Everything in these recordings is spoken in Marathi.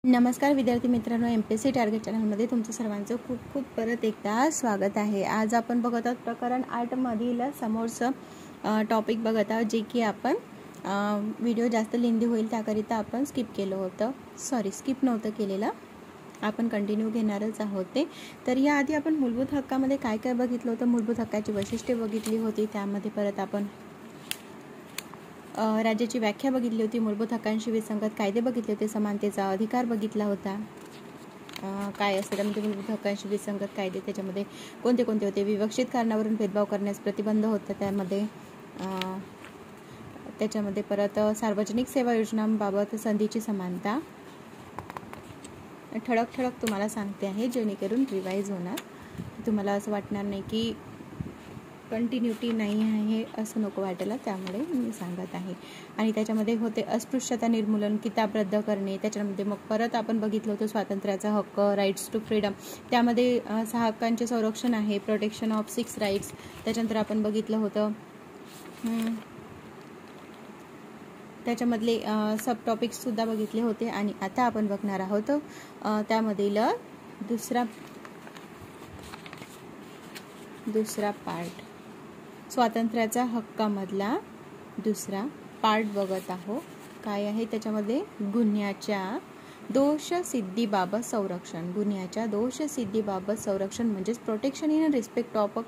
नमस्कार विद्यार्थी मित्रांनो, MPSC टार्गेट चॅनलमध्ये तुमचं सर्वांचं खूप खूप परत एकदा स्वागत आहे। आज आपण बघत आहोत प्रकरण 8 मधील समोरचं टॉपिक बघत आहोत, जे की आपण व्हिडिओ जास्त लेंदी होईल त्याकरिता आपण स्किप नव्हतं केलेलं, आपण कंटिन्यू घेणारच आहोत ते। तर याआधी आपण मूलभूत हक्कामध्ये काय काय बघितलं होतं, मूलभूत हक्काची वैशिष्ट्ये बघितली होती, त्यामध्ये परत आपण राज्याची व्याख्या बघितली होती, मूलभूत हक्कांशी विसंगत कायदे बघितले होते, समानतेचा अधिकार बघितला होता, काय असतं त्यामध्ये मूलभूत हक्कांशी विसंगत कायदे, त्याच्यामध्ये कोणते कोणते होते, विवक्षित कारणावरून भेदभाव करण्यास प्रतिबंध होता त्याच्यामध्ये परत सार्वजनिक सेवा योजनांबाबत संधीची समानता, ठळक तुम्हाला सांगते आहे जेणेकरून रिवाइज होणार, तुम्हाला असं वाटणार नाही की कंटिन्युटी नाही आहे असं नको वाटायला, त्यामुळे मी सांगत आहे। आणि त्याच्यामध्ये होते अस्पृश्यता निर्मूलन, किताब रद्द करणे, त्याच्यामध्ये मग परत आपण बघितलं होतं स्वातंत्र्याचा हक्क, राईट्स टू फ्रीडम, त्यामध्ये 6 हक्कांचे संरक्षण आहे, प्रोटेक्शन ऑफ 6 राईट्स, त्याच्यानंतर आपण बघितलं होतं त्याच्यामधले सब टॉपिक्स सुद्धा बघितले होते। आणि आता आपण बघणार आहोत त्यामधील दुसरा पार्ट, स्वातंत्र्याचा हक्कामधला दुसरा पार्ट बघत आहोत। काय आहे त्याच्यामध्ये, गुन्ह्याच्या दोषसिद्धीबाबत संरक्षण, म्हणजेच protection in respect of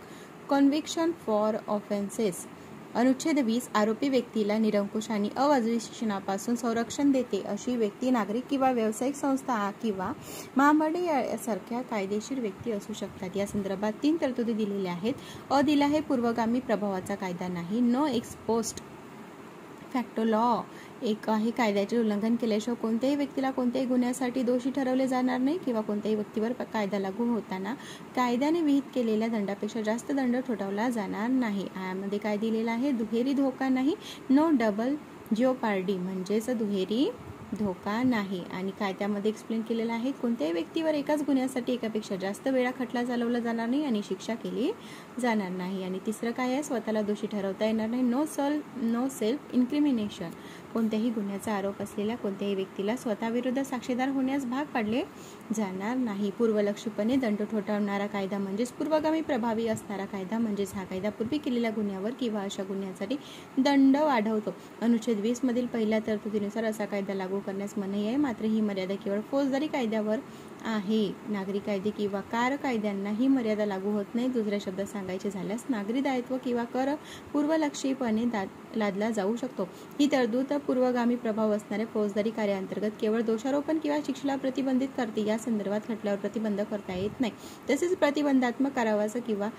conviction for offences. अनुच्छेद 20 आरोपी व्यक्तीला निरंकुश आणि अवाजवी शिक्षणापासून संरक्षण देते, अशी व्यक्ती नागरिक किंवा व्यावसायिक संस्था किंवा महामंडळ यासारख्या कायदेशीर व्यक्ती असू शकतात। या संदर्भात 3 तरतुदी दिलेल्या आहेत। अ दिला आहे पूर्वगामी प्रभावाचा कायदा नाही, no ex post facto law एक आहे, कायद्याचे उल्लंघन केल्याशिवाय कोणत्याही व्यक्तीला कोणत्याही गुन्ह्यासाठी दोषी ठरवले जाणार नाही किंवा कोणत्याही व्यक्तीवर कायदा लागू होताना कायद्याने विहित केलेल्या दंडापेक्षा जास्त दंड ठोठावला जाणार नाही। यामध्ये काय दिलेलं आहे, दुहेरी धोका नाही, नो डबल जिओपार्डी म्हणजेच दुहेरी धोका नाही। आणि कायद्यामध्ये एक्सप्लेन केलेलं आहे, कोणत्याही व्यक्तीवर एकाच गुन्ह्यासाठी एकापेक्षा जास्त वेळा खटला चालवला जाणार नाही आणि शिक्षा केली जाणार नाही। आणि तिसरं काय आहे, स्वतःला दोषी ठरवता येणार नाही, नो सेल्फ इन्क्रिमिनेशन, कोणत्याही गुन्ह्याचा आरोप असलेल्या कोणत्याही व्यक्तीला स्वतःविरुद्ध साक्षीदार होण्यास भाग पाडले जाणार नाही। पूर्वलक्षीपणे दंड ठोठावणारा कायदा म्हणजेच पूर्वगामी प्रभावी असणारा कायदा, म्हणजेच हा कायदा पूर्वी केलेल्या गुन्ह्यावर किंवा अशा गुन्ह्यासाठी दंड वाढवतो। अनुच्छेद 20 मधील पहिल्या तरतुदीनुसार असा कायदा लागू करण्यास मनाई आहे, मात्र ही मर्यादा केवळ फौजदारी कायद्यावर आहे, नागरी कायदे किंवा कार कायद्यांना ही मर्यादा लागू होत नाही। दुसऱ्या शब्दात सांगायचे झाल्यास नागरी दायित्व किंवा कर पूर्वलक्षीपणे लादला जाऊ शकतो। ही तरतूद पूर्वगामी प्रभाव असणाऱ्या फौजदारी कार्याअंतर्गत केवळ दोषारोपण किंवा शिक्षेला प्रतिबंधित करते, या संदर्भात खटल्यावर प्रतिबंध करता येत नाही। तसेच प्रतिबंधात्मक कारावास किंवा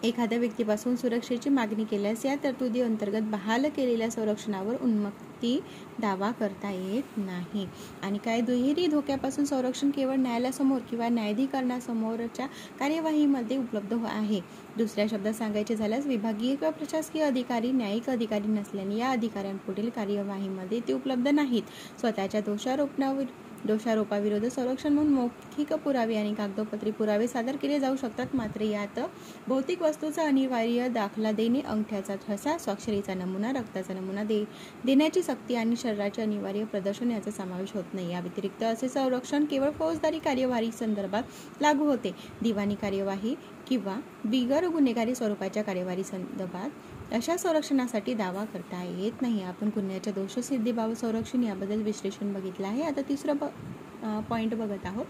एखाद्या व्यक्तीपासून सुरक्षेची मागणी केल्यास या तरतुदी अंतर्गत बहाल केलेल्या संरक्षणावर उन्मुक्ती दावा करता येत नाही। आणि काय, दुहेरी धोक्यापासून संरक्षण केवळ न्यायालयासमोर किंवा न्यायाधिकरणासमोरच्या कार्यवाहीमध्ये उपलब्ध आहे। दुसऱ्या शब्दात सांगायचे झाल्यास विभागीय किंवा प्रशासकीय अधिकारी न्यायिक अधिकारी नसल्याने या अधिकाऱ्यांपुढील कार्यवाहीमध्ये ते उपलब्ध नाहीत। स्वतःच्या दोषारोपाविरुद्ध संरक्षण म्हणून मौखिक पुरावे आणि कागदोपत्री पुरावे सादर केले जाऊ शकतात, मात्र यात भौतिक वस्तूचा अनिवार्य दाखला देणे, अंगठ्याचा ठसा, स्वाक्षरीचा नमुना, रक्ताचा नमुना देण्याची सक्ती आणि शरीराचे अनिवार्य प्रदर्शन याचा समावेश होत नाही। या व्यतिरिक्त असे संरक्षण केवळ फौजदारी कार्यवाही संदर्भात लागू होते। दिवाणी कार्यवाही किंवा बिगर गुन्हेगारी स्वरूपाच्या कार्यवाही संदर्भात अशा संरक्षणासाठी दावा करता येत नाही। आपण गुन्ह्याच्या दोषसिद्धीबाबत संरक्षण याबद्दल विश्लेषण बघितलं आहे। आता तिसरं पॉइंट बघत आहोत,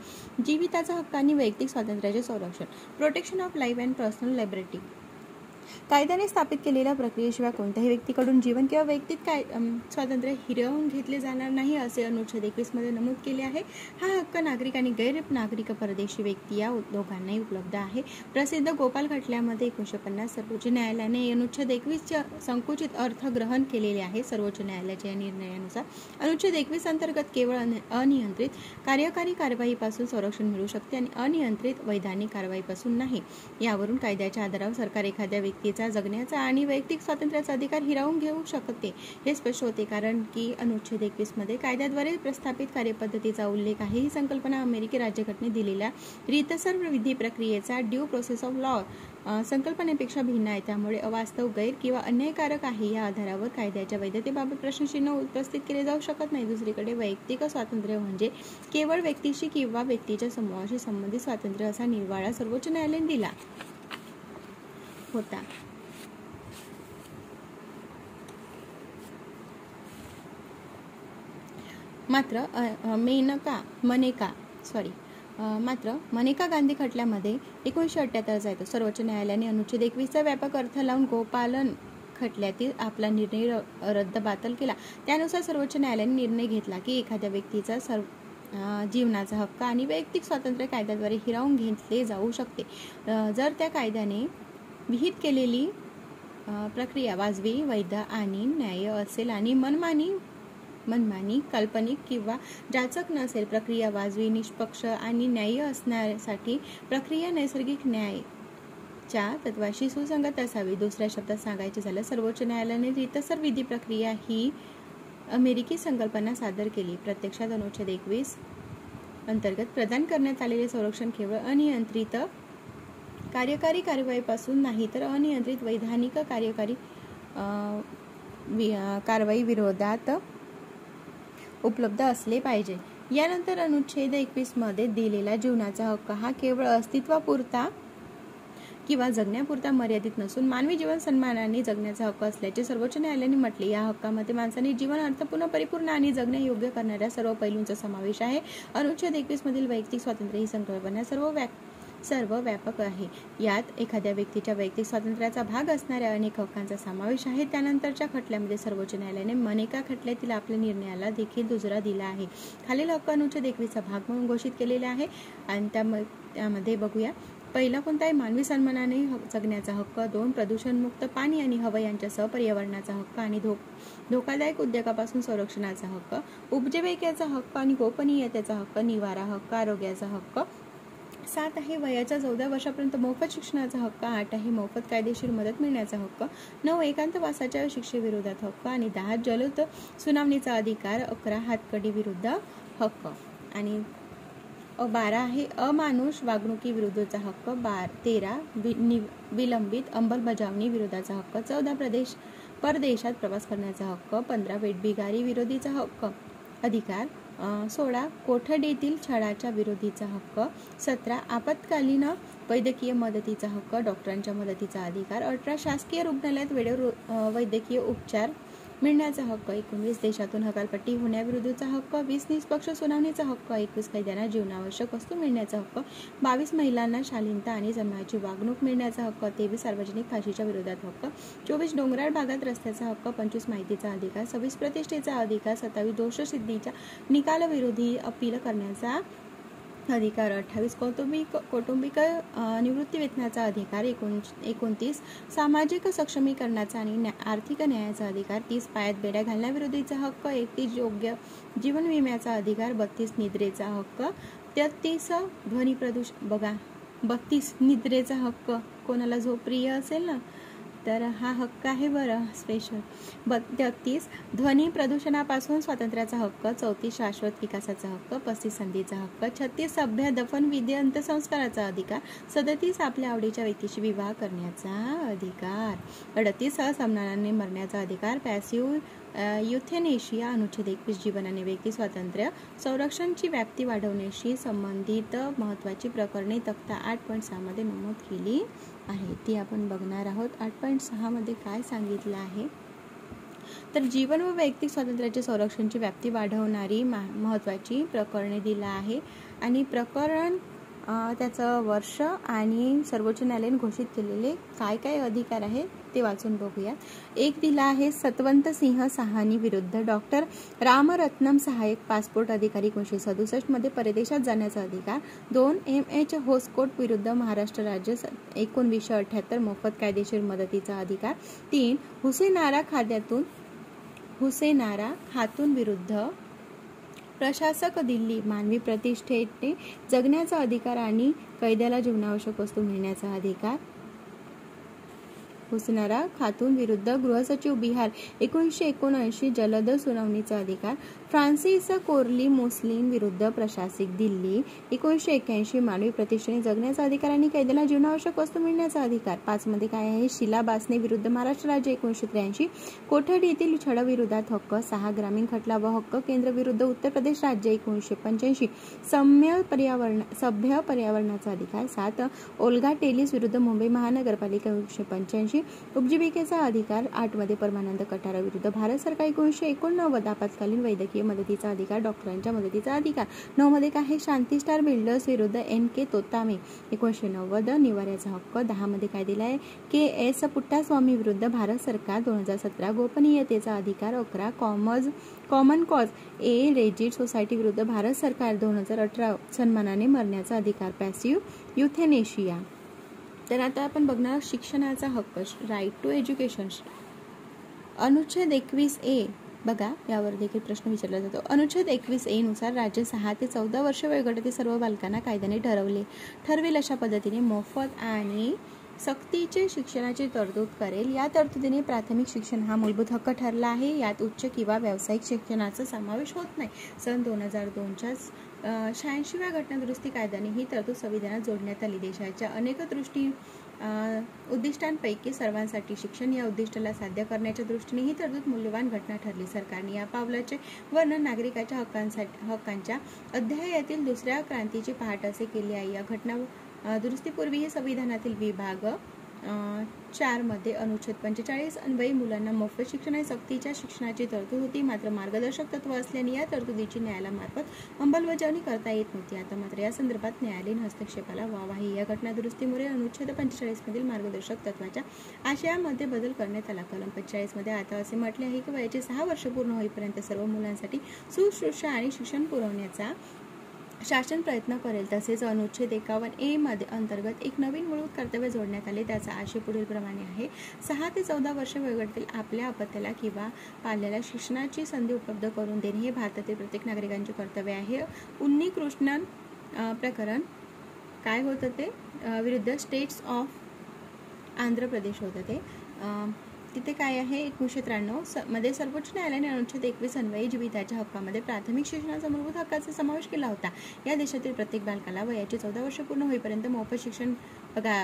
जीविताचा हक्क आणि वैयक्तिक स्वातंत्र्याचे संरक्षण, protection of life and personal liberty. कायद्याने स्थापित केलेल्या प्रक्रियेशिवाय कोणत्याही व्यक्तीकडून जीवन किंवा वैयक्तिक स्वातंत्र्य हिरावून घेतले जाणार नाही, असे अनुच्छेद 21 मध्ये नमूद केले आहे। हा हक्क नागरिक आणि गैर नागरिक परदेशी व्यक्ती या दोघांनाही उपलब्ध आहे। प्रसिद्ध गोपाल खटल्यामध्ये 1950 सर्वोच्च न्यायालयाने अनुच्छेद 21 चे संकुचित अर्थ ग्रहण केलेले आहे। सर्वोच्च न्यायालयाच्या निर्णयानुसार अनुच्छेद 21 अंतर्गत केवळ अनियंत्रित कार्यकारी कारवाईपासून संरक्षण मिळू शकते आणि अनियंत्रित वैधानिक कारवाईपासून नाही। यावरून कायद्याच्या आधारावर सरकार एखाद्या व्यक्तीचा जगण्याचा आणि वैयक्तिक स्वातंत्र्याचा अधिकार हिरावून घेऊ शकते, हे स्पष्ट होते, कारण की अनुच्छेद 21 मध्ये कायद्याद्वारे प्रस्थापित कार्यपद्धतीचा उल्लेख आहे। ही संकल्पना अमेरिकी राज्यघटनेत दिलेल्या रीतसर विधी प्रक्रियेचा ड्यू प्रोसेस ऑफ लॉ संकल्पनेपेक्षा भिन्न आहे, त्यामुळे अवास्तव, गैर किंवा अन्यायकारक आहे या आधारावर कायद्याच्या वैधतेबाबत प्रश्नचिन्ह उपस्थित केले जाऊ शकत नाही. दुसरीकडे वैयक्तिक स्वातंत्र्य म्हणजे केवळ व्यक्तीशी किंवा व्यक्तीच्या समूहाशी संबंधित स्वातंत्र्य असा निर्वाळा सर्वोच्च न्यायालयाने दिला होता. मात्र मनेका गांधी खटल्यामध्ये 1978 येतो. सर्वोच्च न्यायालयाने अनुच्छेद 21चा व्यापक अर्थ लावून गोपालन खटल्यातील आपला निर्णय बातल केला. त्यानुसार सर्वोच्च न्यायालयाने निर्णय घेतला की एखाद्या व्यक्तीचा जीवनाचा हक्क आणि वैयक्तिक स्वातंत्र्य कायद्याद्वारे हिरावून घेतले जाऊ शकते जर त्या कायद्याने विहित केलेली प्रक्रिया वाजवी, वैध आणि न्याय्य असेल आणि मनमानी, काल्पनिक किंवा जाचक नसेल. प्रक्रिया वाजवी, निष्पक्ष आणि न्याय्य असण्यासाठी प्रक्रिया नैसर्गिक न्यायाच्या तत्वाशी सुसंगत असावी. दुसऱ्या शब्दात सांगायचे झालं, सर्वोच्च न्यायालयाने रीतसर विधी प्रक्रिया ही अमेरिकी संकल्पना सादर केली. प्रत्यक्षात अनुच्छेद 21 अंतर्गत प्रदान करण्यात आलेले संरक्षण केवळ अनियंत्रित कार्यकारी कारवाईपासून नाही तर अनियंत्रित वैधानिक कारवाई विरोधात उपलब्ध असले पाहिजे. यानंतर अनुच्छेद 21 मध्ये दिलेला जीवनाचा हक्क हा केवळ अस्तित्वापुरता किंवा जगण्यापुरता मर्यादित नसून मानवी जीवन सन्मानाने जगण्याचा हक्क असल्याचे सर्वोच्च न्यायालयाने म्हटले. या हक्कामध्ये माणसाने जीवन अर्थपूर्ण, परिपूर्ण आणि जगण्यायोग्य करणाऱ्या सर्व पैलूंचा समावेश आहे. अनुच्छेद 21 मधील वैयक्तिक स्वातंत्र्य ही संकल्पना सर्व व्यापक आहे. यात एखाद्या व्यक्तीच्या वैयक्तिक स्वातंत्र्याचा भाग असणाऱ्या अनेक हक्कांचा समावेश आहे. त्यानंतरच्या खटल्यामध्ये सर्वोच्च न्यायालयाने मनेका खटल्यातील आपल्या निर्णयाला देखील दुजोरा दिला आहे. खालील हक्क अनुच्छेद 21चा भाग म्हणून घोषित केलेले आहे आणि त्यामध्ये बघूया. पहिला कोणता आहे? मानवी सन्मानाने जगण्याचा हक्क. 2. प्रदूषणमुक्त पाणी आणि हवा यांच्यासह पर्यावरणाचा हक्क आणि धोकादायक उद्योगापासून संरक्षणाचा हक्क. उपजीविकेचा हक्क आणि गोपनीयतेचा हक्क. निवारा हक्क. आरोग्याचा हक्क. 7 आहे वयाच्या 14 वर्षापर्यंत मोफत शिक्षणाचा हक्क. 8 आहे मोफत कायदेशीर मदत मिळण्याचा हक्क. 9 एकांतवासाच्या शिक्षेविरोधात हक्क आणि 10 जलद सुनावणीचा अधिकार. 11 हातकडी विरुद्ध हक्क आणि 12 आहे अमानुष वागणुकीविरुद्धचा हक्क. 13 विलंबित अंमलबजावणी विरोधाचा हक्क. 14 परदेशात प्रवास करण्याचा हक्क. 15 वेठबिगारी विरोधीचा हक्क अधिकार. 16 कोठडीतील छळाच्या विरोधीचा हक्क. 17 आपत्कालीन वैद्यकीय मदतीचा हक्क, डॉक्टरांच्या मदतीचा अधिकार. 18 शासकीय रुग्णालयात वेळेवर वैद्यकीय उपचार मिळण्याचा हक्क. 19 देशातून हकालपट्टी होण्याविरुद्धचा हक्क. 20 निष्पक्ष सुनावणीचा हक्क. 21 कैद्यांना जीवनावश्यक वस्तू मिळण्याचा हक्क. 22 महिलांना शालीनता आणि सन्मानाची वागणूक मिळण्याचा हक्क. 23 सार्वजनिक फाशीच्या विरोधात हक्क. 24 डोंगराळ भागात रस्त्याचा हक्क. 25 माहितीचा अधिकार. 26 प्रतिष्ठेचा अधिकार. 27 दोषसिद्धीच्या निकालाविरोधी अपील करण्याचा अधिकार. 28 कौटुंबिक निवृत्तीवेतनाचा अधिकार. 29 सामाजिक सक्षमीकरणाचा आणि आर्थिक न्यायाचा अधिकार. 30 पायात बेड्या घालण्याविरोधीचा हक्क. 31 योग्य जीवन विम्याचा अधिकार. 32 निद्रेचा हक्क. 33 ध्वनी प्रदूषण. बघा 32 निद्रेचा हक्क. कोणाला झोप प्रिय असेल ना तर हा हक्क आहे बरं स्पेशल. 33 ध्वनी प्रदूषणापासून स्वातंत्र्याचा हक्क. 34 शाश्वत विकासाचा हक्क. 35 संधीचा हक्क. 36 सभ्य दफन विधी अंत्यसंस्काराचा अधिकार. 37 आपल्या आवडीच्या व्यक्तीशी विवाह करण्याचा अधिकार. 38 असमानाने मरण्याचा अधिकार. पॅसिव्ह युथेनेशिया. अनुच्छेद 21 जीवन आणि व्यक्ती स्वातंत्र्य संरक्षणची व्याप्ती वाढवण्याशी संबंधित महत्त्वाची प्रकरणे तक्ता 8.6 मध्ये नमूद केली आहे. ती आपण बघणार आहोत. 8.6 मध्ये काय सांगितलं आहे तर जीवन व वैयक्तिक स्वातंत्र्याच्या संरक्षणाची व्याप्ती वाढवणारी महत्त्वाची प्रकरणे दिला आहे आणि प्रकरण त्याचं वर्ष आणि सर्वोच्च न्यायालयाने घोषित केलेले काय काय अधिकार आहेत ते वाचून बघूया. एक दिला आहे सतवंत सिंह साहानी विरुद्ध डॉक्टर रामरत्नम सहाय्यक पासपोर्ट अधिकारी 1967 मध्ये परदेशात जाण्याचा अधिकार. 2 M.H. होसकोट विरुद्ध महाराष्ट्र राज्य 1978 मोफत कायदेशीर मदतीचा अधिकार. 3 हुसेनारा खातून विरुद्ध प्रशासक दिल्ली मानवी प्रतिष्ठेने जगण्याचा अधिकार आणि कैद्याला जीवनावश्यक वस्तू मिळण्याचा अधिकार. हुसनारा खातून विरुद्ध गृहसचिव बिहार 1979 जलद सुनावणीचा अधिकार. फ्रान्सिस कोर्ली मुस्लिम विरुद्ध प्रशासक दिल्ली 1981 मानवी प्रतिष्ठेने जगण्याचा अधिकार आणि कैद्याला जीवनावश्यक वस्तू मिळण्याचा अधिकार. 5 मध्ये काय आहे? शीला बासने विरुद्ध महाराष्ट्र राज्य 1983 कोठडी येथील छळविरोधात हक्क. 6 ग्रामीण खटला व हक्क केंद्र विरुद्ध उत्तर प्रदेश राज्य 1985 सभ्य पर्यावरणाचा अधिकार. 7 ओल्गा टेलिस विरुद्ध मुंबई महानगरपालिका 1985 उपजीविकेचा अधिकार. 8 मध्ये परमानंद कटारा विरुद्ध भारत सरकार 1989 आपत्कालीन वैद्यकीय मदतीचा अधिकार, डॉक्टरांच्या मदतीचा अधिकार. 9 मध्ये काय आहे? शांती स्टार बिल्डर्स विरुद्ध NK तोतामे 1990 निवाऱ्याचा हक्क. 10 मध्ये काय दिला आहे? KS पुट्टास्वामी विरुद्ध भारत सरकार 2017 गोपनीयतेचा अधिकार. 11 कॉमन कॉज ए रेजिड सोसायटी विरुद्ध भारत सरकार 2018 सन्मानाने मरण्याचा अधिकार. पॅसिव्ह युथेनेशिया. तर आता आपण बघणार शिक्षणाचा हक्क, राईट टू एज्युकेशन. अनुच्छेद 21A बघा, यावर देखील प्रश्न विचारला जातो. अनुच्छेद 21A नुसार राज्य 6 ते 14 वर्ष वयोगटातील सर्व बालकांना कायद्याने ठरवेल अशा पद्धतीने मोफत आणि सक्तीचे शिक्षणाची तरतूद करेल. या तरतुदीने प्राथमिक शिक्षण हा मूलभूत हक्क ठरला आहे. यात उच्च किंवा व्यावसायिक शिक्षणाचा समावेश होत नाही. सन 2002च्या 86व्या घटनादुरुस्ती कायद्याने ही तरतूद संविधानात जोडण्यात आली. देशाच्या अनेक उद्दिष्टांपैकी सर्वांसाठी शिक्षण या उद्दिष्टाला साध्य करण्याच्या दृष्टीने ही तरतूद मूल्यवान घटना ठरली. सरकारने या पावलाचे वर्णन नागरिकाच्या हक्कांच्या अध्यायातील दुसऱ्या क्रांतीची पहाट असे केले आहे. या घटना दुरुस्तीपूर्वी संविधानातील विभाग 4 मध्ये अनुच्छेद 45 अन्वयी मुलांना मोफत शिक्षण आणि सक्तीच्या शिक्षणाची तरतूद होती. मात्र मार्गदर्शक तत्व असल्याने या तरतुदीची न्यायालयामार्फत अंमलबजावणी करता येत नव्हती. आता मात्र या संदर्भात न्यायालयीन हस्तक्षेपाला वाव आहे. या घटना दुरुस्तीमुळे अनुच्छेद 45 मधील मार्गदर्शक तत्वाच्या आशयामध्ये बदल करण्यात आला. कलम 45 मध्ये आता असे म्हटले आहे की वयाचे 6 वर्ष पूर्ण होईपर्यंत सर्व मुलांसाठी सुश्रूषा आणि शिक्षण पुरवण्याचा शासन प्रयत्न करेल. तसेच अनुच्छेद 51A मध्ये अंतर्गत एक नवीन मूलभूत कर्तव्य जोडण्यात आले. त्याचा आशय पुढील प्रमाणे आहे. 6 ते 14 वर्ष वयोगटातील आपल्या अपत्याला किंवा पाल्याला शिक्षणाची संधी उपलब्ध करून देणे हे भारतातील प्रत्येक नागरिकांचे कर्तव्य आहे. उन्नीकृष्णन प्रकरण काय होतं ते विरुद्ध स्टेट्स ऑफ आंध्र प्रदेश होतं ते. तिथे काय आहे? 1993 मध्ये सर्वोच्च न्यायालयाने अनुच्छेद 21 अन्वयी जीविताच्या हक्कामध्ये प्राथमिक शिक्षणाचा मूलभूत हक्काचा समावेश केला होता. या देशातील प्रत्येक बालकाला वयाची 14 वर्ष पूर्ण होईपर्यंत मोफत शिक्षण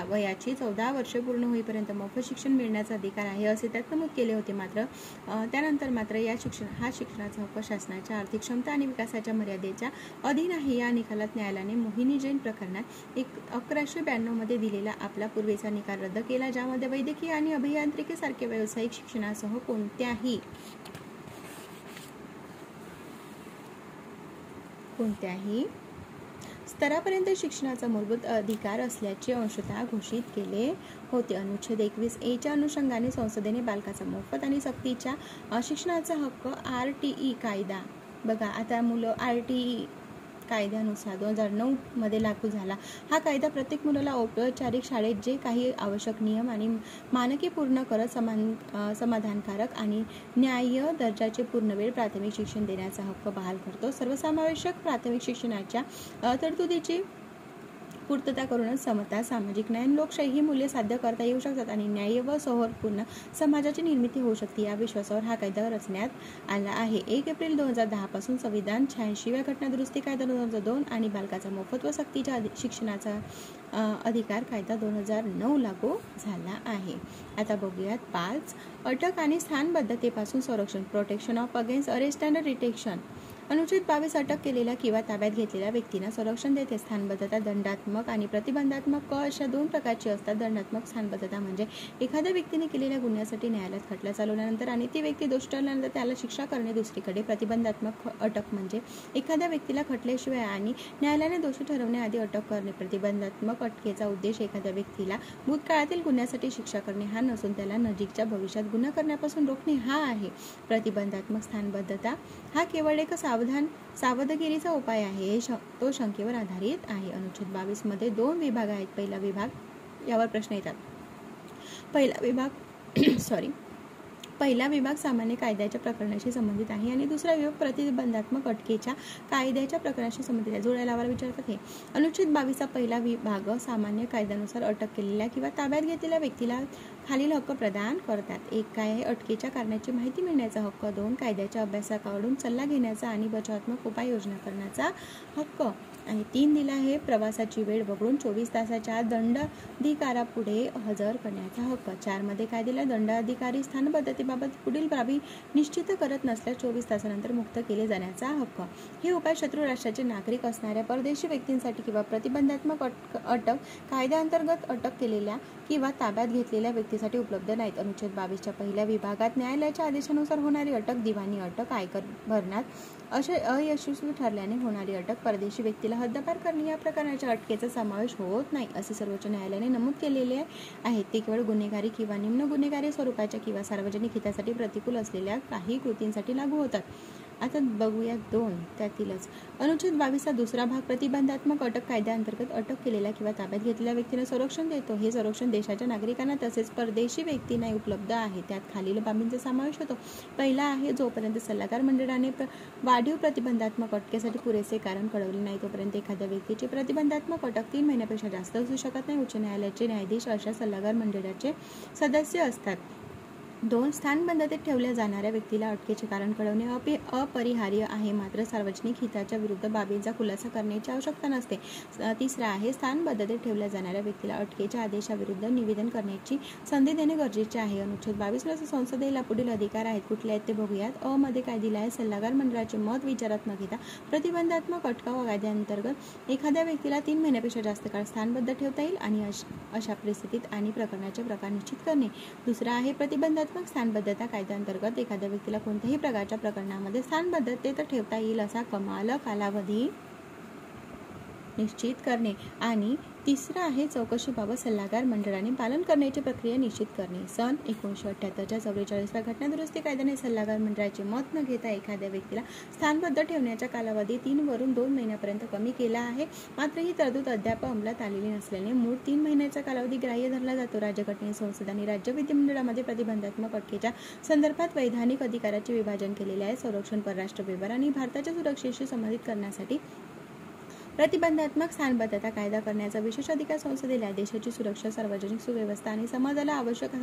वयाची 14 वर्ष पूर्ण होईपर्यंत मोफत शिक्षण मिळण्याचा अधिकार आहे असे त्यात नमूद केले होते. मात्र त्यानंतर हा शिक्षणाचा हक्क शासनाच्या आर्थिक क्षमता आणि विकासाच्या मर्यादेच्या अधीन आहे. या निकालात न्यायालयाने मोहिनी जैन प्रकरणात 1192 मध्ये दिलेला आपला पूर्वीचा निकाल रद्द केला, ज्यामध्ये वैद्यकीय आणि अभियांत्रिकी सारख्या व्यावसायिक शिक्षणासह कोणत्याही स्तरापर्यंत शिक्षणाचा मूलभूत अधिकार असल्याचे अंशतः घोषित केले होते. अनुच्छेद 21A च्या अनुषंगाने संसदेने बालकाचा मोफत आणि सक्तीच्या शिक्षणाचा हक्क RTE कायदा बघा, आता मुलं RTE कायद्यानुसार 2009 मध्ये लागू झाला. हा कायदा प्रत्येक मुलाला औपचारिक शाळेत जे काही आवश्यक नियम आणि मानके पूर्ण करत समाधानकारक आणि न्याय्य दर्जाचे पूर्णवेळ प्राथमिक शिक्षण देण्याचा हक्क बहाल करतो. सर्वसमावेशक प्राथमिक शिक्षणाच्या तरतुदीची पूर्तता करूनच समता, सामाजिक न्याय, लोकशाही ही मूल्ये साध्य करता येऊ शकतात आणि न्याय्य व सौहार्दपूर्ण समाजाची निर्मिती होऊ शकते. या विश्वासावर हा कायदा रचण्यात आला आहे. 1 एप्रिल 2010 पासून संविधान 86व्या घटनादुरुस्ती कायदा 2002 आणि बालकाचा मोफत व सक्तीच्या शिक्षणाचा अधिकार कायदा 2009 लागू झाला आहे. आता बघूयात 5 अटक आणि स्थानबद्धतेपासून संरक्षण, protection of against arrest and detection. अनुच्छेद 22 अटक केलेल्या किंवा ताब्यात घेतलेल्या व्यक्तींना संरक्षण देते. स्थानबद्धता दंडात्मक आणि प्रतिबंधात्मक अशा 2 प्रकारची असतात. दंडात्मक स्थानबद्धता म्हणजे एखाद्या व्यक्तीने केलेल्या गुन्ह्यासाठी न्यायालयात खटला चालवल्यानंतर आणि ती व्यक्ती दोषी ठरल्यानंतर त्याला शिक्षा करणे. दुसरीकडे प्रतिबंधात्मक अटक म्हणजे एखाद्या व्यक्तीला खटल्याशिवाय आणि न्यायालयाने दोषी ठरवण्याआधी अटक करणे. प्रतिबंधात्मक अटकेचा उद्देश एखाद्या व्यक्तीला भूतकाळातील गुन्ह्यासाठी शिक्षा करणे हा नसून त्याला नजीकच्या भविष्यात गुन्हा करण्यापासून रोखणे हा आहे. प्रतिबंधात्मक स्थानबद्धता हा केवळ एक सावधगिरीचा उपाय आहे. तो शंकेवर आधारित आहे. अनुच्छेद 22 मध्ये 2 विभाग आहेत. पहिला विभाग, यावर प्रश्न येतात. पहिला विभाग सामान्य कायद्याच्या प्रकरणाशी संबंधित आहे आणि दुसरा विभाग प्रतिबंधात्मक अटकेच्या कायद्याच्या प्रकरणाशी संबंधित आहे. जोड्या लावायला विचारतात हे. अनुच्छेद 22 चा पहिला विभाग सामान्य कायद्यानुसार अटक केलेल्या किंवा ताब्यात घेतलेल्या व्यक्तीला खालील हक्क प्रदान करतात. 1 काय आहे, अटकेच्या कारणाची माहिती मिळण्याचा हक्क. 2 कायद्याच्या अभ्यासाकडून सल्ला घेण्याचा आणि बचावात्मक उपाययोजना करण्याचा हक्क. आणि 3 दिला आहे, प्रवासाची वेळ वगळून 24 तासाच्या आत दंडाधिकारापुढे हजर करण्याचा हक्क. 4 मध्ये काय दिलं, दंडाधिकारी स्थानबद्धतेबाबत पुढील बाबी निश्चित करत नसल्यास 24 तासानंतर मुक्त केले जाण्याचा हक्क. हे उपाय शत्रू राष्ट्राचे नागरिक असणाऱ्या परदेशी व्यक्तींसाठी किंवा प्रतिबंधात्मक अटक कायद्याअंतर्गत अटक केलेल्या किंवा ताब्यात घेतलेल्या व्यक्तीसाठी उपलब्ध नाहीत. अनुच्छेद 22च्या पहिल्या विभागात न्यायालयाच्या आदेशानुसार होणारी अटक, दिवाणी अटक, आयकर भरण्यात अयशस्वी ठरल्याने होणारी अटक, परदेशी व्यक्तीला हद्दपार करणे या प्रकारच्या अटकेचा समावेश होत नाही असे सर्वोच्च न्यायालयाने नमूद केलेले आहे. ते केवळ गुन्हेगारी किंवा निम्न गुन्हेगारी स्वरूपाच्या किंवा सार्वजनिक हितासाठी प्रतिकूल असलेल्या काही कृतींसाठी लागू होतात. आता बघूया 2 त्यातीलच. अनुच्छेद 22चा दुसरा भाग प्रतिबंधात्मक अटक कायद्याअंतर्गत अटक केलेल्या किंवा ताब्यात घेतलेल्या व्यक्तीला संरक्षण देतो. हे संरक्षण देशाच्या नागरिकांना तसेच परदेशी व्यक्तींना उपलब्ध आहे. त्यात खालील बाबींचा समावेश होतो. पहिला आहे, जोपर्यंत सल्लागार मंडळाने वाढीव प्रतिबंधात्मक अटकेसाठी पुरेसे कारण कळवले नाही तोपर्यंत एखाद्या व्यक्तीची प्रतिबंधात्मक अटक 3 महिन्यापेक्षा जास्त असू शकत नाही. उच्च न्यायालयाचे न्यायाधीश अशा सल्लागार मंडळाचे सदस्य असतात. 2 स्थानबद्धतेत ठेवल्या जाणाऱ्या व्यक्तीला अटकेचे कारण कळवणे अपरिहार्य आहे, मात्र सार्वजनिक हिताच्या विरुद्ध बाबींचा खुलासा करण्याची आवश्यकता नसते. 3 आहे, स्थानबद्धतेत ठेवल्या जाणाऱ्या व्यक्तीला अटकेच्या आदेशाविरुद्ध निवेदन करण्याची संधी देणे गरजेचे आहे. अनुच्छेद 22 संसदेला पुढील अधिकार आहेत. कुठले आहेत ते बघूयात. अ मध्ये काय दिलं आहे, सल्लागार मंडळाचे मत विचारात न घेता प्रतिबंधात्मक अटकाव कायद्याअंतर्गत एखाद्या व्यक्तीला 3 महिन्यापेक्षा जास्त काळ स्थानबद्ध ठेवता येईल आणि अशा परिस्थितीत आणि प्रकरणाचे प्रकार निश्चित करणे. 2 आहे, प्रतिबंधात्मक स्थानबद्धता कायद्याअंतर्गत एखाद्या व्यक्तीला कोणत्याही प्रकारच्या प्रकरणामध्ये स्थानबद्धतेत ठेवता येईल असा कमाल कालावधी निश्चित करणे. आणि 3 आहे, चौकशीबाबत सल्लागार मंडळाने पालन करण्याची प्रक्रिया निश्चित करणे. सन 1978च्या 44व्या घटनादुरुस्ती कायद्याने सल्लागार मंडळाचे मत न घेता एखाद्या व्यक्तीला स्थानबद्ध ठेवण्याचा कालावधी 3 वरून 2 महिन्यापर्यंत कमी केला आहे. मात्र ही तरतूद अद्याप अंमलात आलेली नसल्याने मूळ 3 महिन्याचा कालावधी ग्राह्य धरला जातो. राज्यघटनेने संसद आणि राज्य विधिमंडळामध्ये प्रतिबंधात्मक अटकेच्या संदर्भात वैधानिक अधिकाराचे विभाजन केलेले आहे. संरक्षण, परराष्ट्र व्यवहार आणि भारताच्या सुरक्षेशी संबंधित करण्यासाठी प्रतिबंधात्मक स्थानबद्धता कायदा करण्याचा विशेष अधिकार संसदेला आहे. देशाची सुरक्षा, सार्वजनिक सुव्यवस्था आणि समाजाला आवश्यक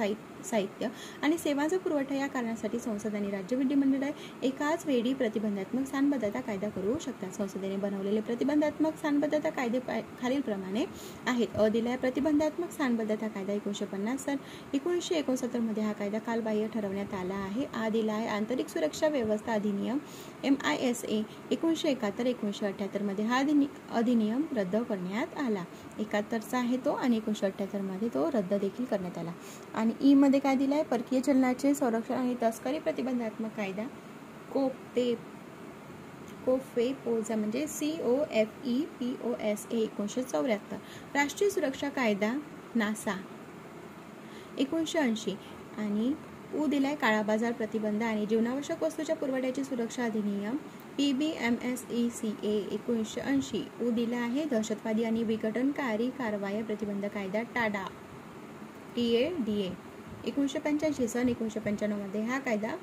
साहित्य आणि सेवांचा पुरवठा या कारणासाठी संसद आणि राज्य विधिमंडळे एकाच वेळी प्रतिबंधात्मक स्थानबद्धता कायदा करू शकतात. संसदेने बनवलेले प्रतिबंधात्मक स्थानबद्धता कायदे खालीलप्रमाणे आहेत. अ दिलाय, प्रतिबंधात्मक स्थानबद्धता कायदा 1950 सन 1969 मध्ये हा कायदा कालबाह्य ठरवण्यात आला आहे. आ दिलाय, आंतरिक सुरक्षा व्यवस्था अधिनियम MISA 1971-1978 मध्ये हा अधिनियम रद्द करण्यात आला. 71चा आहे तो आणि 1978 मध्ये तो रद्द देखील करण्यात आला. आणि ई मध्ये काय दिलाय, परकीय चलनाचे संरक्षण आणि तस्करी प्रतिबंधात्मक कायदा COFEPOSA म्हणजे COFEPOSA 1974. राष्ट्रीय सुरक्षा कायदा NASA 1980. आणि उ दिलाय, काळा प्रतिबंध आणि जीवनावश्यक वस्तूच्या पुरवठ्याची सुरक्षा अधिनियम PBMSECA 1980. उ दिला आहे, दहशतवादी आणि विघटनकारी कारवाया प्रतिबंध कायदा TADA 1985. सन 1995 मध्ये हा कायदा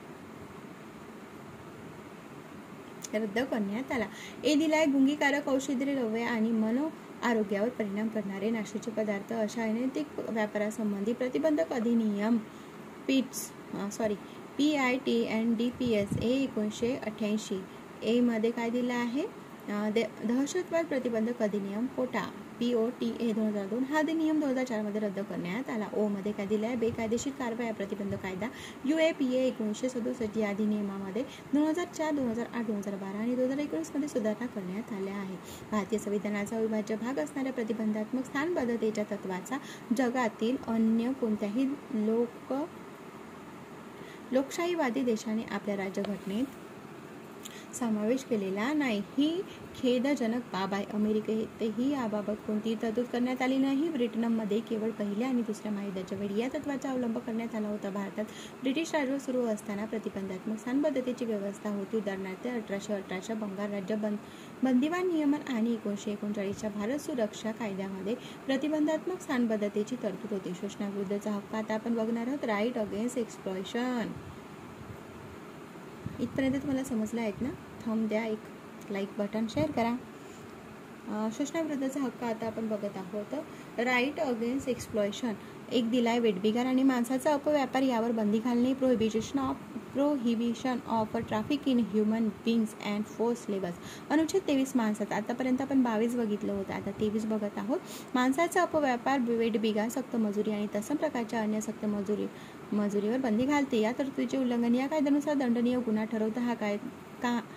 रद्द करण्यात आला. ए दिलाय, गुंगीकारक औषधी, द्रव्ये आणि मनो आरोग्यावर परिणाम करणारे नाशक पदार्थ अशा अनैतिक व्यापारासंबंधी प्रतिबंधक अधिनियम PITNDPS 1988. ए मध्ये काय दिलं आहे, दहशतवाद प्रतिबंधक अधिनियम POTA 2002 हा अधिनियम 2004 मध्ये रद्द करण्यात आला. ओ मध्ये काय दिलं आहे, बेकायदेशीर कारवाया प्रतिबंध कायदा UAPA 1967. या अधिनियमामध्ये 2004, 2008, 2012 आणि 2019 मध्ये सुधारणा करण्यात आल्या आहे. भारतीय संविधानाचा अविभाज्य भाग असणाऱ्या प्रतिबंधात्मक स्थानबद्धतेच्या तत्वाचा जगातील अन्य कोणत्याही लोकशाहीवादी देशाने आपल्या राज्यघटनेत समावेश केलेला नाही. ही खेदजनक बाब आहे. अमेरिकेतही याबाबत कोणतीही तरतूद करण्यात आली नाही. ब्रिटनमध्ये केवळ पहिल्या आणि दुसऱ्या महायुद्धाच्या वेळी या तत्वाचा अवलंब करण्यात आला होता. भारतात ब्रिटिश राजवट सुरू असताना प्रतिबंधात्मक स्थानबद्धतेची व्यवस्था होती. उदाहरणार्थ 1818च्या बंगाल राज्य बंदिवान नियमन आणि 1939च्या भारत सुरक्षा कायद्यामध्ये प्रतिबंधात्मक स्थानबद्धतेची तरतूद होती. शोषणाविरुद्धचा हक्क आता आपण बघणार आहोत. Right against exploitation. इथपर्यंत तुम्हाला समजलं आहेत ना? थंब द्या, एक लाईक बटन, शेअर करा. शोषणाविरुद्धचा हक्क आता आपण बघत आहोत. Right against exploitation. एक दिलाय वेठबिगार आणि माणसाचा अपव्यापार यावर बंदी घालणे. Prohibition of traffic in human beings and force labours. अनुच्छेद 23 माणसाचा. आतापर्यंत आपण 22 बघितलं होतं, आता 23 बघत आहोत. माणसाचा अपव्यापार, वेठबिगार, सक्त मजुरी आणि तत्सम प्रकारच्या अन्य सक्त मजुरीवर बंदी घालते. या तरतुदीचे उल्लंघन या कायद्यानुसार दंडनीय गुन्हा ठरवता.